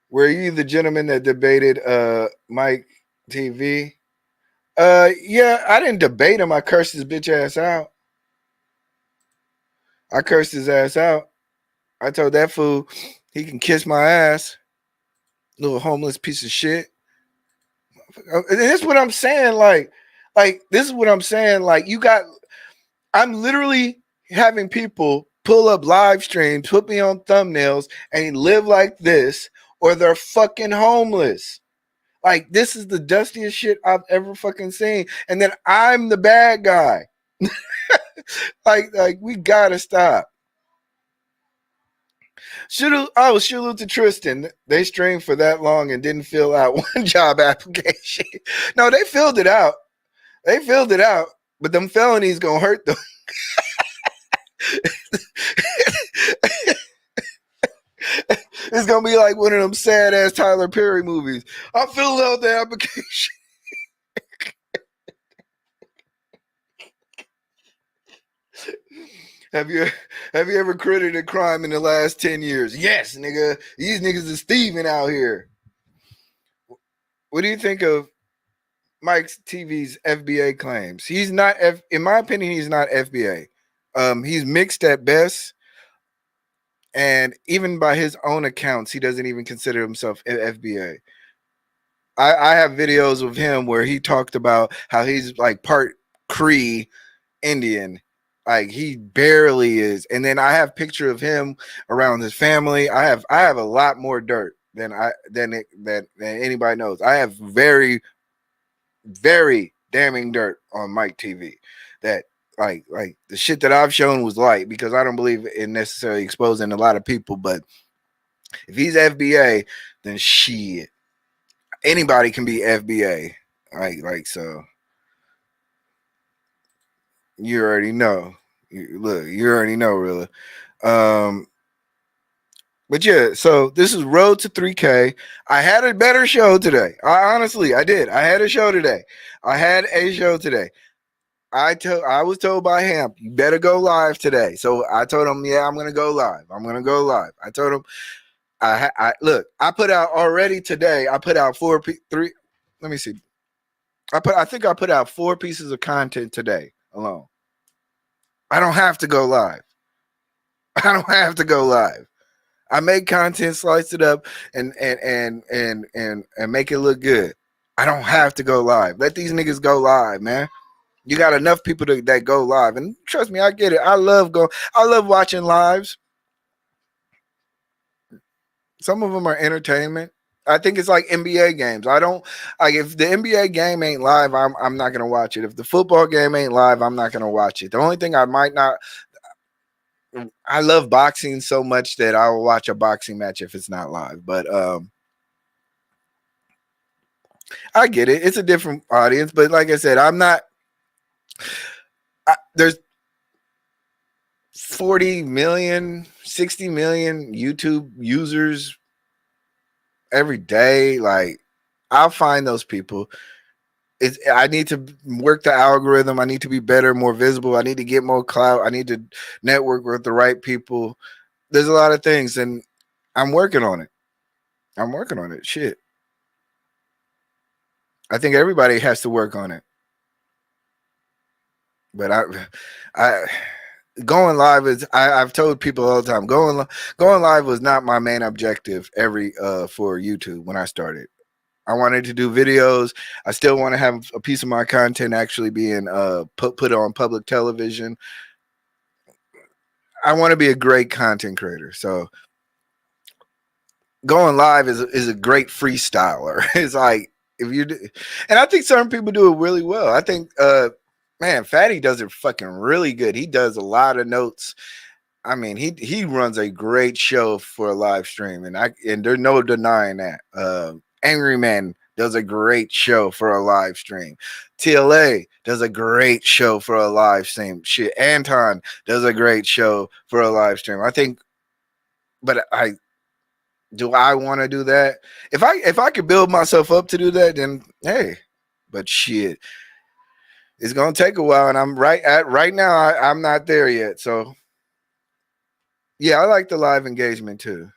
Were you the gentleman that debated Mike TV? Yeah, I didn't debate him. I cursed his bitch ass out. I cursed his ass out. I told that fool he can kiss my ass, little homeless piece of shit. And this is what I'm saying. Like this is what I'm saying. Like I'm literally having people pull up live streams, put me on thumbnails, and live like this, or they're fucking homeless. Like, this is the dustiest shit I've ever fucking seen. And then I'm the bad guy. like we gotta stop. Salute to Tristan. They streamed for that long and didn't fill out one job application. No, they filled it out. But them felonies gonna hurt them. It's gonna be like one of them sad ass Tyler Perry movies. I filled out the application. Have you ever committed a crime in the last 10 years? Yes, nigga. These niggas is thieving out here. What do you think of Mike's TV's FBA claims? He's not in my opinion, he's not FBA. He's mixed at best. And even by his own accounts, he doesn't even consider himself FBA. I have videos of him where he talked about how he's like part Cree Indian. Like, he barely is. And then I have picture of him around his family. I have a lot more dirt than anybody knows. I have very, very damning dirt on Mike TV that like the shit that I've shown was light, because I don't believe in necessarily exposing a lot of people. But if he's FBA, then shit, anybody can be FBA. Like so. You already know. You already know, really. But yeah, so this is Road to 3K. I had a better show today. I did. I had a show today. I was told by Hamp, you better go live today. So I told him, yeah, I'm gonna go live. I told him, I put out already today. I put out three. Let me see. I think I put out 4 pieces of content today alone. I don't have to go live. I make content, slice it up, and make it look good. I don't have to go live. Let these niggas go live, man. You got enough people that go live, and trust me, I get it. I love watching lives. Some of them are entertainment. I think it's like NBA games. I don't like, if the NBA game ain't live, I'm not gonna watch it. If the football game ain't live, I'm not gonna watch it. The only thing I love boxing so much that I will watch a boxing match if it's not live. But I get it. It's a different audience. But like I said, there's 40 million, 60 million YouTube users every day. Like, I'll find those people. I need to work the algorithm. I need to be better, more visible. I need to get more clout. I need to network with the right people. There's a lot of things, and I'm working on it. Shit. I think everybody has to work on it. But I going live is, I've told people all the time, going live was not my main objective for YouTube when I started. I wanted to do videos. I still want to have a piece of my content actually being put on public television. I want to be a great content creator. So going live is a great freestyler. It's like, if you do, and I think certain people do it really well. I think man, Fatty does it fucking really good. He does a lot of notes. I mean, he runs a great show for a live stream, and there's no denying that. Angry Man does a great show for a live stream. TLA does a great show for a live stream. Shit, Anton does a great show for a live stream. I think, but Do I want to do that? If I could build myself up to do that, then hey. But shit, it's gonna take a while, and I'm right now. I'm not there yet. So yeah, I like the live engagement too.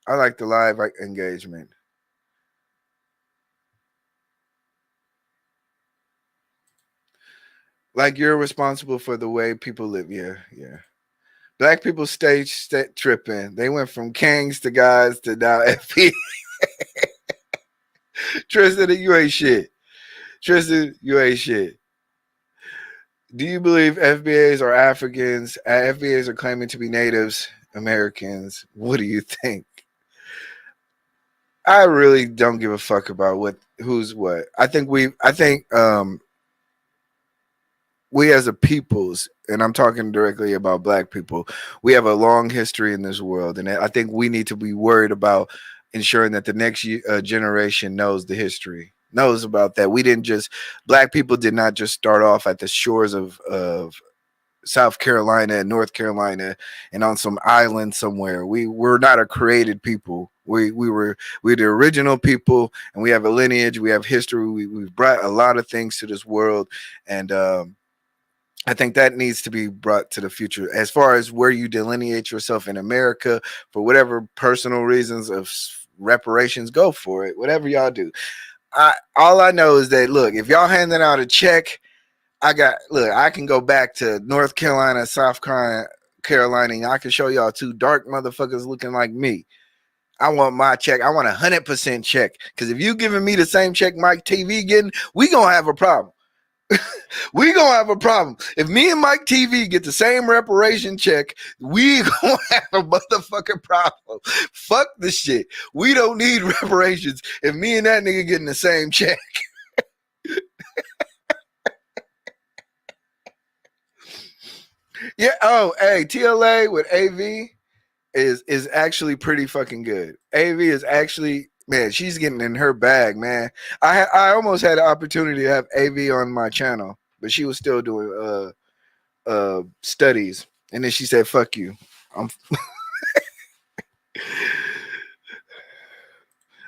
I like the live engagement. Like you're responsible for the way people live. Yeah, yeah. Black people stage tripping. They went from kings to guys to now FP. Tristan, you ain't shit. Tristan, you ain't shit. Do you believe FBAs are Africans? FBAs are claiming to be Natives Americans. What do you think? I really don't give a fuck about who's what. I think we as a peoples, and I'm talking directly about black people, we have a long history in this world, and I think we need to be worried about ensuring that the next generation knows the history, knows about that. We didn't just Black people did not just start off at the shores of South Carolina and North Carolina and on some island somewhere. We were not a created people. We're the original people, and we have a lineage. We have history. We've brought a lot of things to this world, and I think that needs to be brought to the future. As far as where you delineate yourself in America for whatever personal reasons of reparations, go for it. Whatever y'all do. All I know is that look, if y'all handing out a check, I can go back to North Carolina, South Carolina, and I can show y'all two dark motherfuckers looking like me. I want my check. I want 100% check. Because if you giving me the same check Mike TV getting, we gonna have a problem. We gonna have a problem. If me and Mike TV get the same reparation check, we gonna have a motherfucking problem. Fuck the shit. We don't need reparations if me and that nigga getting the same check. Yeah. Oh, hey, TLA with AV is actually pretty fucking good. AV is actually, man, she's getting in her bag, man. I almost had an opportunity to have AV on my channel, but she was still doing studies, and then she said, "Fuck you." I'm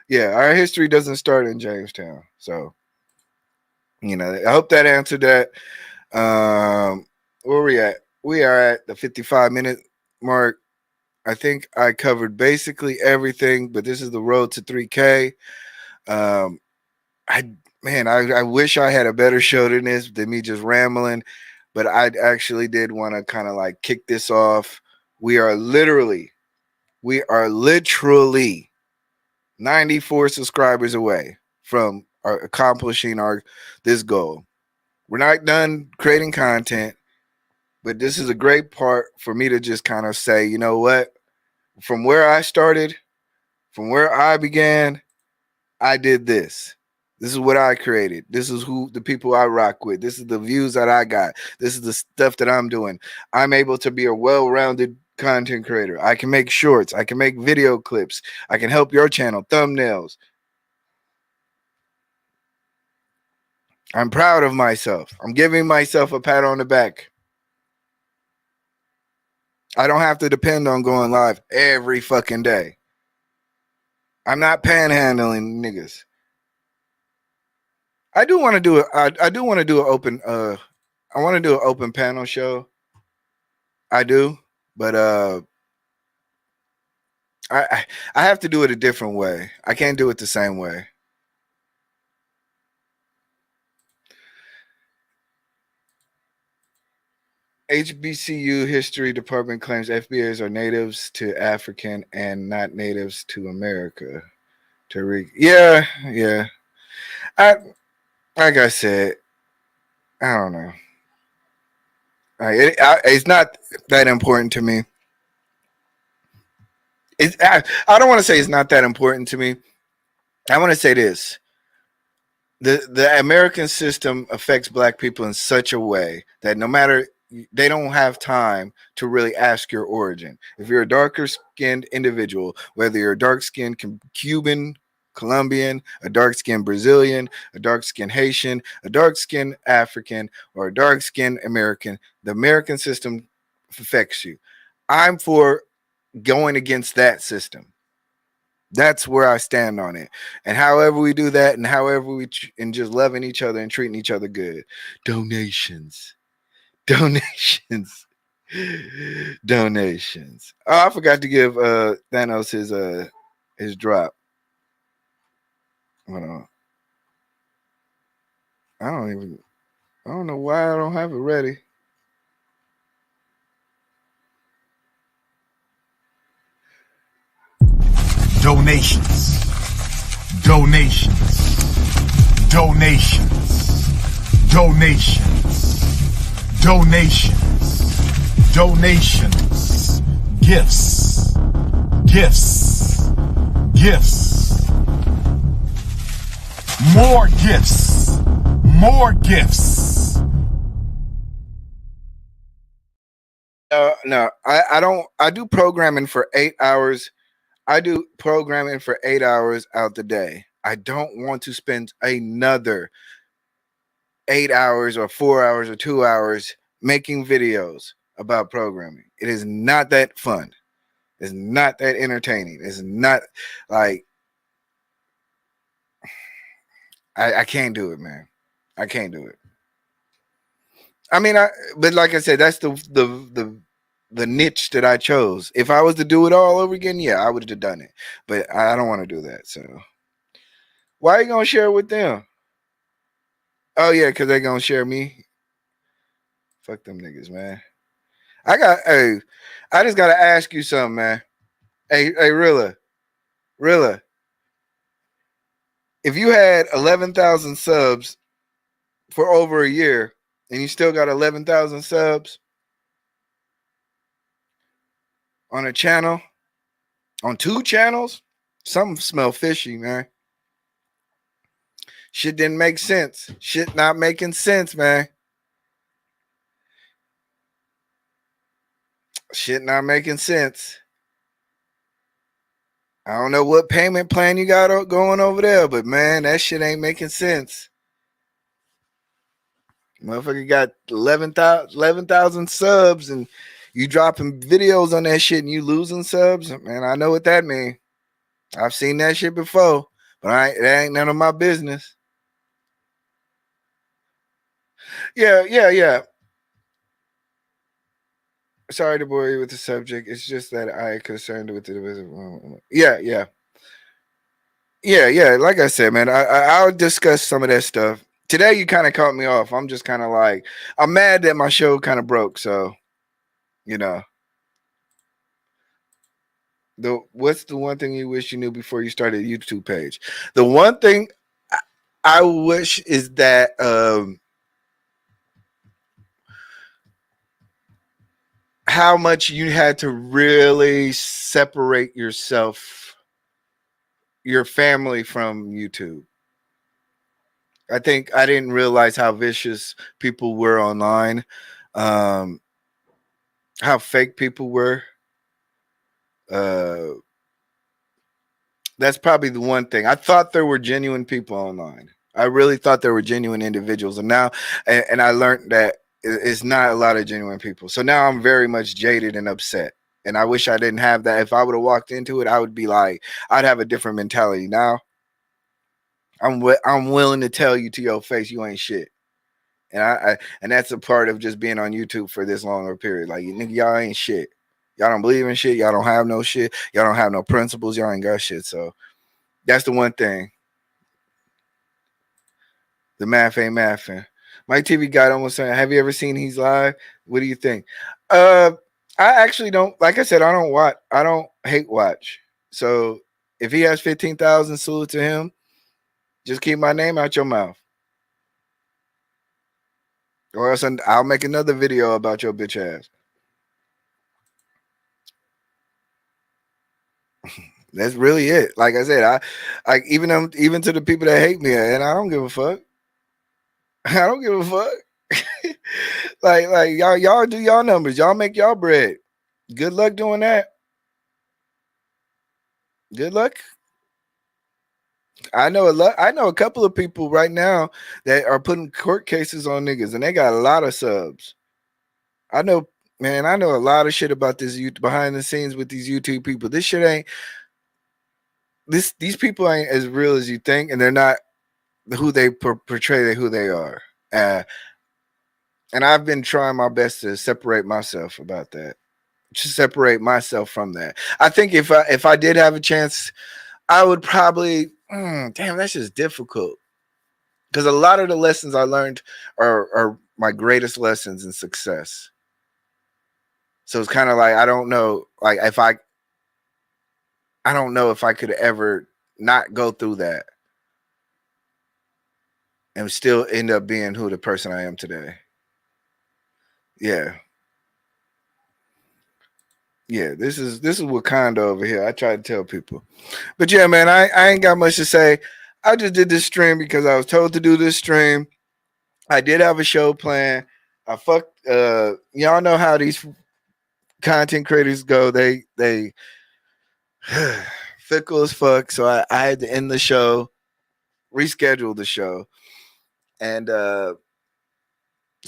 yeah, our history doesn't start in Jamestown, so I hope that answered that. Where we at? We are at the 55-minute mark. I think I covered basically everything, but this is the road to 3K. Um, I wish I had a better show than this, than me just rambling, but I actually did want to kind of like kick this off. We are literally 94 subscribers away from accomplishing this goal. We're not done creating content, but this is a great part for me to just kind of say, you know what? From where I started, from where I began, I did this. This is what I created. This is who the people I rock with. This is the views that I got. This is the stuff that I'm doing. I'm able to be a well-rounded content creator. I can make shorts. I can make video clips. I can help your channel, thumbnails. I'm proud of myself. I'm giving myself a pat on the back. I don't have to depend on going live every fucking day. I'm not panhandling niggas. I do want to do I do want to do an open I want to do an open panel show. I do, but I have to do it a different way. I can't do it the same way. HBCU history department claims FBAs are natives to African and not natives to America. Yeah. Like I said, I don't know. It's not that important to me. I don't want to say it's not that important to me. I want to say this. The American system affects Black people in such a way that no matter, they don't have time to really ask your origin. If you're a darker skinned individual, whether you're a dark skinned Cuban, Colombian, a dark skinned Brazilian, a dark skinned Haitian, a dark skinned African, or a dark skinned American, the American system affects you. I'm for going against that system. That's where I stand on it. And however we do that, and however and just loving each other and treating each other good. Donations, donations, donations. Oh, I forgot to give Thanos his drop. Hold on. I don't know why I don't have it ready. Donations. Donations. Donations. Donations. Donations. Donations. Gifts. Gifts. Gifts. More gifts. More gifts. No, I don't. I do programming for 8 hours. I do programming for 8 hours out the day. I don't want to spend another 8 hours or 4 hours or 2 hours making videos about programming. It is not that fun. It's not that entertaining. It's not like I can't do it, man. I can't do it. I mean, but like I said, that's the niche that I chose. If I was to do it all over again, yeah, I would have done it. But I don't want to do that. So why are you gonna share it with them? Oh yeah, because they're gonna share me. Fuck them niggas, man. I just gotta ask you something, man. Hey, Rilla. If you had 11,000 subs for over a year and you still got 11,000 subs on a channel, on 2 channels, something smell fishy, man. Shit didn't make sense. Shit not making sense, man. Shit not making sense. I don't know what payment plan you got going over there, but man, that shit ain't making sense. Motherfucker got 11,000 subs and you dropping videos on that shit and you losing subs. Man, I know what that means. I've seen that shit before, but it ain't none of my business. Yeah. Sorry to bore you with the subject. It's just that I concerned with the yeah. Like I said, man, I'll discuss some of that stuff. Today you kind of caught me off. I'm just kind of like, I'm mad that my show kind of broke. So, you know, what's the one thing you wish you knew before you started a YouTube page? The one thing I wish is that how much you had to really separate yourself, your family from YouTube. I think I didn't realize how vicious people were online, how fake people were. That's probably the one thing. I thought there were genuine people online. I really thought there were genuine individuals, and now, and I learned that it's not a lot of genuine people. So now I'm very much jaded and upset, and I wish I didn't have that. If I would have walked into it, I would be like, I'd have a different mentality. Now I'm willing to tell you to your face, you ain't shit. And and that's a part of just being on YouTube for this longer period. Like, nigga, y'all ain't shit. Y'all don't believe in shit. Y'all don't have no shit. Y'all don't have no principles. Y'all ain't got shit. So that's the one thing. The math ain't mathing. Mike TV got almost saying, have you ever seen He's Live? What do you think? I actually don't. Like I said, I don't watch. I don't hate watch. So if he has 15,000, salute to him. Just keep my name out your mouth. Or else I'll make another video about your bitch ass. That's really it. Like I said, I even to the people that hate me, and I don't give a fuck. I don't give a fuck. like y'all do y'all numbers. Y'all make y'all bread. Good luck doing that. Good luck. I know a couple of people right now that are putting court cases on niggas, and they got a lot of subs. I know a lot of shit about this behind the scenes with these YouTube people. This shit ain't. these people ain't as real as you think, and they're not who they portray who they are. Uh, and I've been trying my best to separate myself about that, to separate myself from that. I think if I did have a chance, I would probably. Damn, that's just difficult because a lot of the lessons I learned are my greatest lessons in success. So it's kind of like I don't know, like if I don't know if I could ever not go through that and still end up being who the person I am today. Yeah. Yeah, this is Wakanda over here. I try to tell people. But yeah, man, I ain't got much to say. I just did this stream because I was told to do this stream. I did have a show plan. I fucked y'all know how these content creators go. They fickle as fuck. So I had to end the show, reschedule the show. And so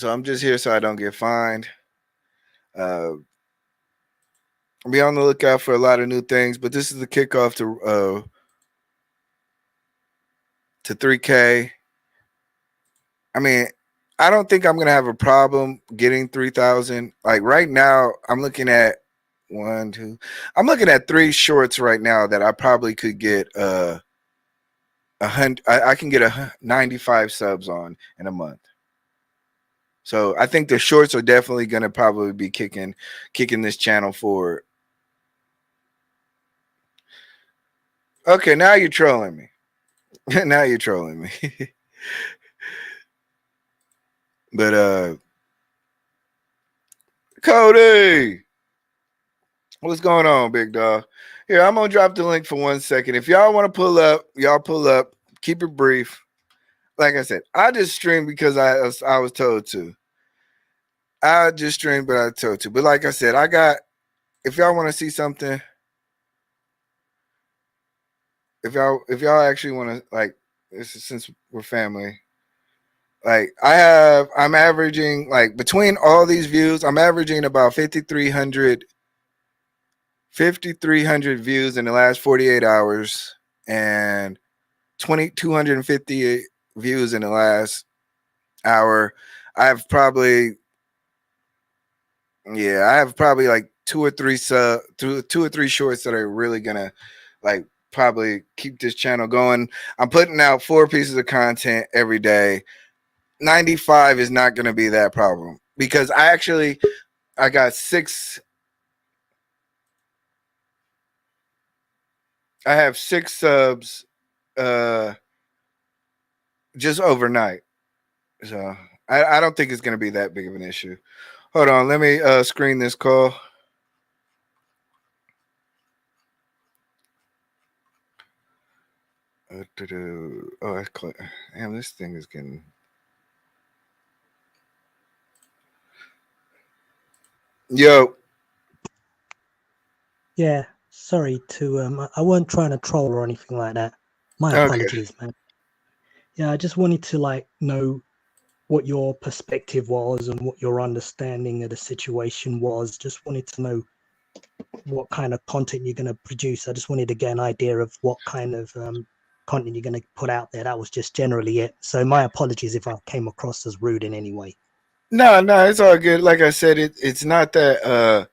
I'm just here so I don't get fined. Be on the lookout for a lot of new things, but this is the kickoff to 3K. I mean, I don't think I'm gonna have a problem getting 3,000. Like right now, I'm looking at one, two. I'm looking at 3 shorts right now that I probably could get 100. I can get 95 subs on in a month. So I think the shorts are definitely gonna probably be kicking this channel forward. Okay, now you're trolling me. Now you're trolling me. But Cody, what's going on, big dog? Here, I'm gonna drop the link for 1 second. If y'all want to pull up, y'all pull up. Keep it brief. Like I said, I just streamed because I was told to. I just streamed, but I told to. But like I said, I got. If y'all want to see something, if y'all actually want to like, since we're family, like I'm averaging like between all these views, I'm averaging about 5,300 views in the last 48 hours and 250 views in the last hour. I have probably like two or three shorts that are really gonna like probably keep this channel going. I'm putting out 4 pieces of content every day. 95 is not gonna be that problem because I got 6. I have 6 subs just overnight. So I don't think it's gonna be that big of an issue. Hold on, let me screen this call. Oh, that's clear. Damn, this thing is getting. Yo. Yeah, sorry to I weren't trying to troll or anything like that. My apologies, man. Yeah, I just wanted to like know what your perspective was and what your understanding of the situation was. Just wanted to know what kind of content you're going to produce. I just wanted to get an idea of what kind of content you're going to put out there. That was just generally it. So my apologies if I came across as rude in any way. No, it's all good. Like I said, it's not that.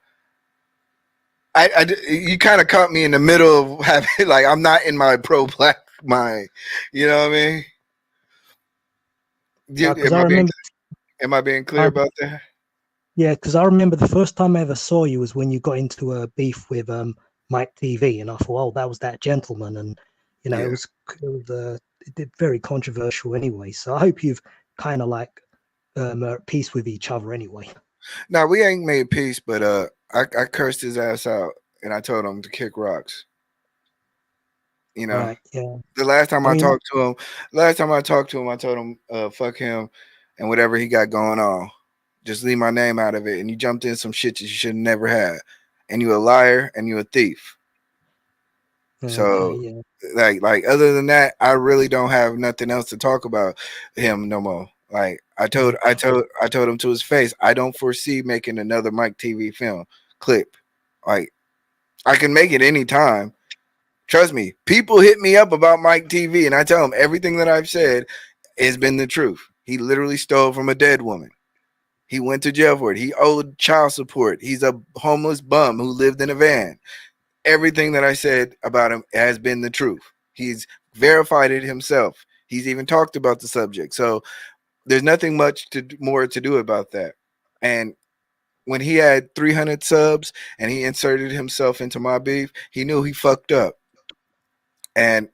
You kind of caught me in the middle of having like I'm not in my pro black mind. You know what I mean? Am I being clear about that? Yeah, because I remember the first time I ever saw you was when you got into a beef with Mike TV, and I thought, oh, that was that gentleman, and you know, it was very controversial anyway. So I hope you've kind of like at peace with each other anyway. No, we ain't made peace, but I cursed his ass out and I told him to kick rocks. You know, right, yeah. The last time I talked to him, I told him, fuck him and whatever he got going on. Just leave my name out of it. And you jumped in some shit that you should have never had. And you a liar and you a thief. So like other than that, I really don't have nothing else to talk about him no more. Like I told him to his face, I don't foresee making another Mike TV film clip. Like I can make it anytime. Trust me, people hit me up about Mike TV, and I tell them everything that I've said has been the truth. He literally stole from a dead woman. He went to jail for it. He owed child support. He's a homeless bum who lived in a van. Everything that I said about him has been the truth. He's verified it himself. He's even talked about the subject. So there's nothing much more to do about that. And when he had 300 subs and he inserted himself into my beef, he knew he fucked up. And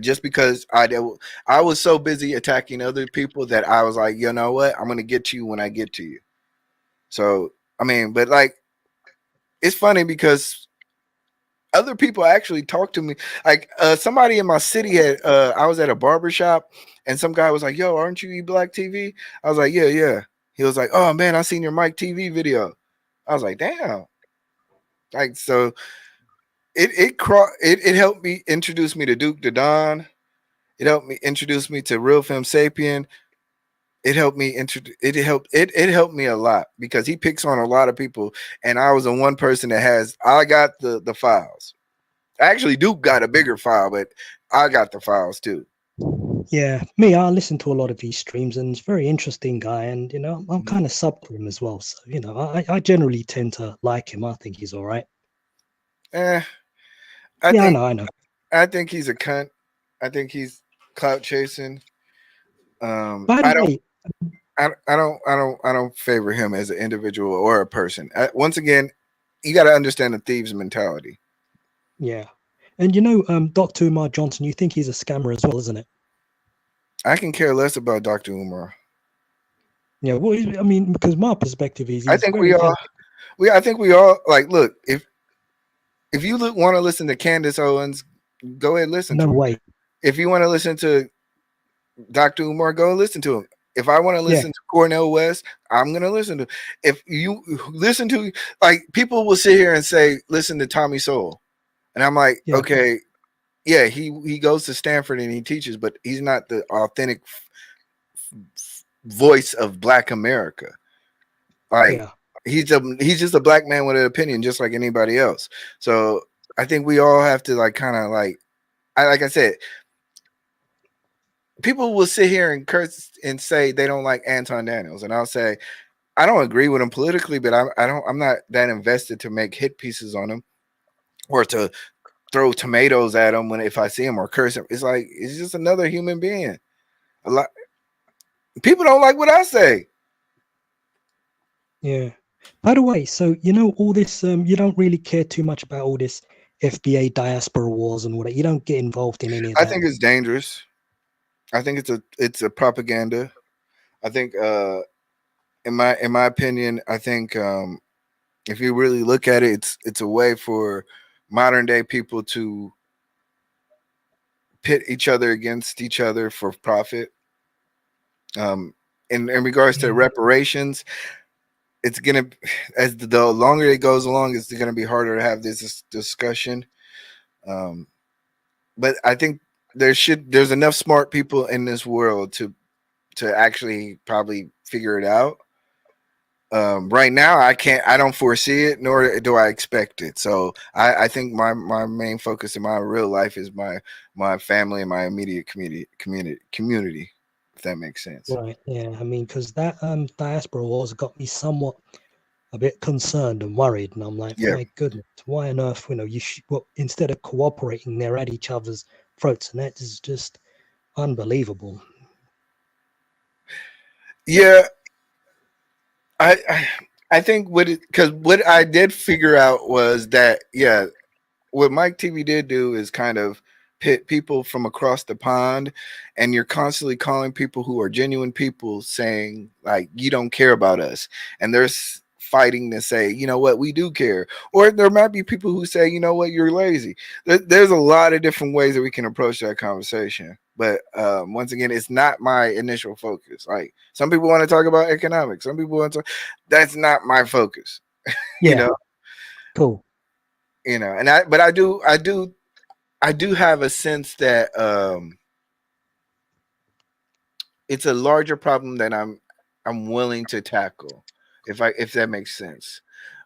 just because I was so busy attacking other people that I was like, you know what, I'm gonna get to you when I get to you. So I mean, but like, it's funny because other people actually talk to me. Like somebody in my city had I was at a barber shop and some guy was like, yo, aren't you eBlack TV? I was like, yeah. He was like, oh man, I seen your Mike TV video. I was like, damn. Like, so it helped me introduce me to Duke the Don. It helped me introduce me to Real Film Sapien. It helped me it helped me a lot because he picks on a lot of people, and I was the one person that I got the files. Actually, Duke got a bigger file, but I got the files too. Yeah, me, I listen to a lot of his streams, and he's a very interesting guy, and I'm kind of sub to him as well. So I generally tend to like him. I think he's all right. I Yeah, think I know. I think he's a cunt. I think he's clout chasing. By the way, I don't favor him as an individual or a person. Once again, you got to understand the thieves' mentality. yeah, and Dr. Umar Johnson, you think he's a scammer as well, isn't it? I can care less about Dr. Umar. Yeah, well, I mean, because my perspective is I he's think very, I think we all like. Look, if you want to listen to Candace Owens, go ahead and listen no to her. way. If you want to listen to Dr. Umar, go and listen to him. If I want to listen to Cornel West, I'm gonna listen to. If you listen to, like, people will sit here and say, listen to Tommy Sowell, and I'm like, Yeah. okay, yeah, he goes to Stanford and he teaches, but he's not the authentic voice of Black America. Like, Yeah. he's just a black man with an opinion, just like anybody else. So I think we all have to like kind of like I said, people will sit here and curse and say they don't like Anton Daniels, and I'll say I don't agree with him politically, but I'm not that invested to make hit pieces on him or to throw tomatoes at him if I see him or curse him. It's like it's just another human being. A lot people don't like what I say. Yeah. By the way, so all this, you don't really care too much about all this FBA diaspora wars and all that. You don't get involved in any of I that. think it's dangerous. I think it's a propaganda. I think in my opinion, I think if you really look at it, it's a way for modern day people to pit each other against each other for profit. In regards to reparations, it's gonna as the longer it goes along, it's gonna be harder to have this discussion. But I think there's enough smart people in this world to actually probably figure it out. Right now, I don't foresee it, nor do I expect it. So I think my main focus in my real life is my family and my immediate community, if that makes sense. Right. Yeah. I mean, because that diaspora wars got me somewhat a bit concerned and worried, and I'm like, Yeah. my goodness, why on earth, instead of cooperating, they're at each other's throats, and that is just unbelievable. Yeah, I think because what I did figure out was that what Mike TV did do is kind of pit people from across the pond, and you're constantly calling people who are genuine people saying like you don't care about us, and there's fighting to say, you know what, we do care. Or there might be people who say, you know what, you're lazy. There's a lot of different ways that we can approach that conversation. But once again, it's not my initial focus. Like some people want to talk about economics, some people want to. That's not my focus. Yeah. Cool. And I do have a sense that it's a larger problem that I'm willing to tackle, if that makes sense.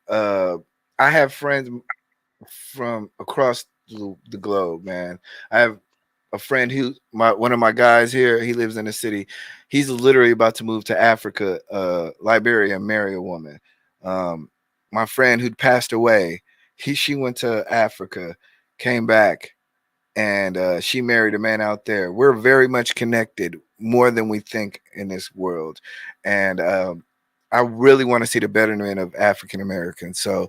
I have friends from across the globe, man. I have a friend one of my guys here. He lives in the city. He's literally about to move to Africa, Liberia, and marry a woman. My friend who passed away, she went to Africa, came back, and she married a man out there. We're very much connected, more than we think in this world, and I really want to see the betterment of African Americans. So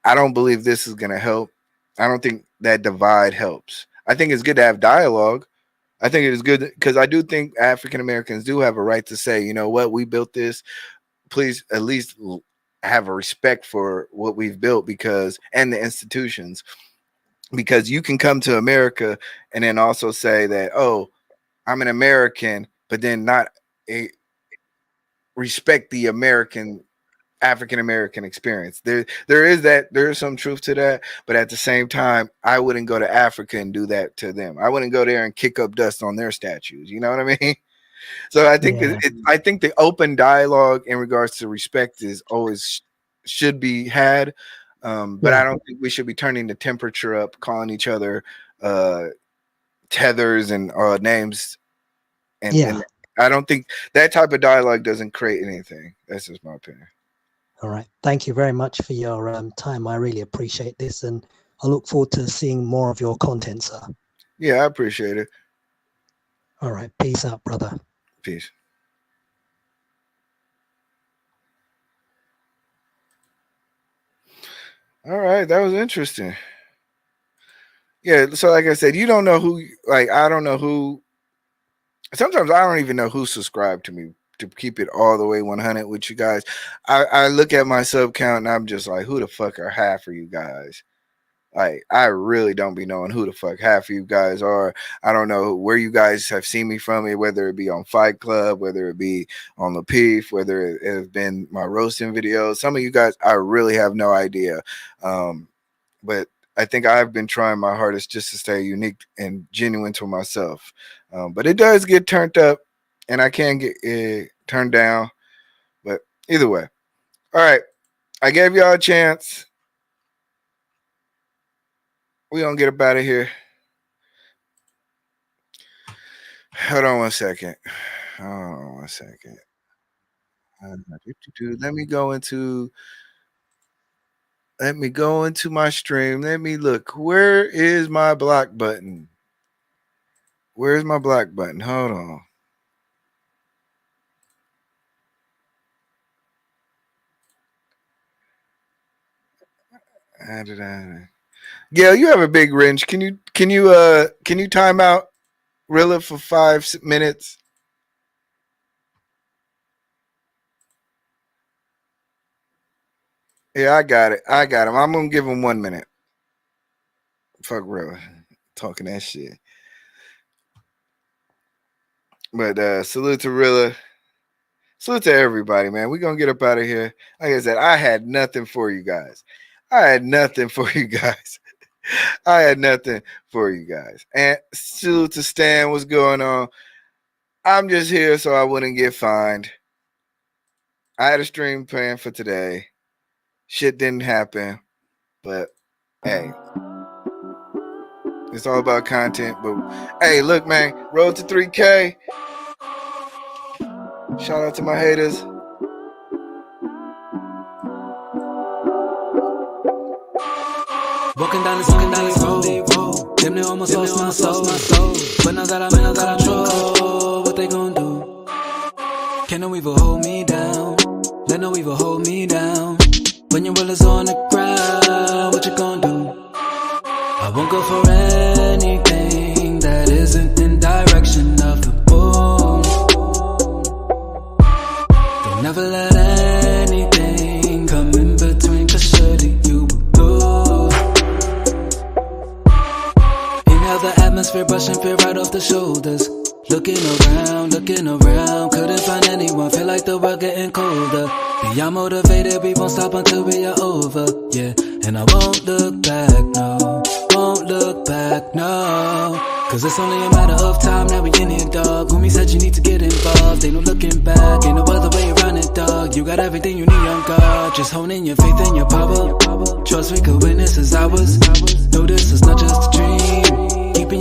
I don't believe this is going to help. I don't think that divide helps. I think it's good to have dialogue. I think it is good because I do think African Americans do have a right to say, you know what, we built this. Please at least have a respect for what we've built, and the institutions, because you can come to America and then also say that, oh, I'm an American, but then not respect the African American experience. There is some truth to that, but at the same time, I wouldn't go to Africa and do that to them. I wouldn't go there and kick up dust on their statues. You know what I mean? So I think I think the open dialogue in regards to respect is always should be had, but I don't think we should be turning the temperature up, calling each other tethers and names. And I don't think that type of dialogue doesn't create anything. That's just my opinion. All right. Thank you very much for your time. I really appreciate this, and I look forward to seeing more of your content, sir. Yeah, I appreciate it. All right. Peace out, brother. Peace. All right. That was interesting. Yeah. So like I said, you don't know who, I don't know who. Sometimes I don't even know who subscribed to me, to keep it all the way 100 with you guys. I look at my sub count and I'm just like, who the fuck are half of you guys? Like, I really don't be knowing who the fuck half of you guys are. I don't know where you guys have seen me from, whether it be on Fight Club, whether it be on the Peef, whether it has been my roasting videos. Some of you guys, I really have no idea. But I think I've been trying my hardest just to stay unique and genuine to myself. But it does get turned up, and I can get it turned down. But either way. All right. I gave y'all a chance. We're going to get up out of here. Hold on one second. Let me go into my stream. Let me look. Where is my block button? Where's my block button? Hold on. Gail, you have a big wrench. Can you time out Rilla for 5 minutes? Yeah, I got it. I'm gonna give him 1 minute. Fuck Rilla, talking that shit. But salute to Rilla. Salute to everybody, man. We're gonna get up out of here. Like I said, I had nothing for you guys. And salute to Stan. What's going on? I'm just here so I wouldn't get fined. I had a stream planned for today. Shit didn't happen. But hey, it's all about content. But hey, look, man, road to 3K. Shout out to my haters. Walking down this road. Damn, they almost lost my soul. But now that I'm in control, what they gon' do? Can no evil hold me down? Let no evil hold me down. When your will is on the ground, what you gon' do? I won't go for anything that isn't in direction of the boom. Don't never let anything come in between, 'cause surely you will go. Inhale the atmosphere, brushing fear right off the shoulders. Looking around, couldn't find anyone. Feel like the world getting colder. Be I'm motivated, we won't stop until we are over. Yeah, and I won't look back, no. Won't look back, no. 'Cause it's only a matter of time, now we in here, dog. Homie said you need to get involved, ain't no looking back. Ain't no other way around it, dog. You got everything you need on guard. Just honing your faith and your power. Trust we could win this as ours. No, this is not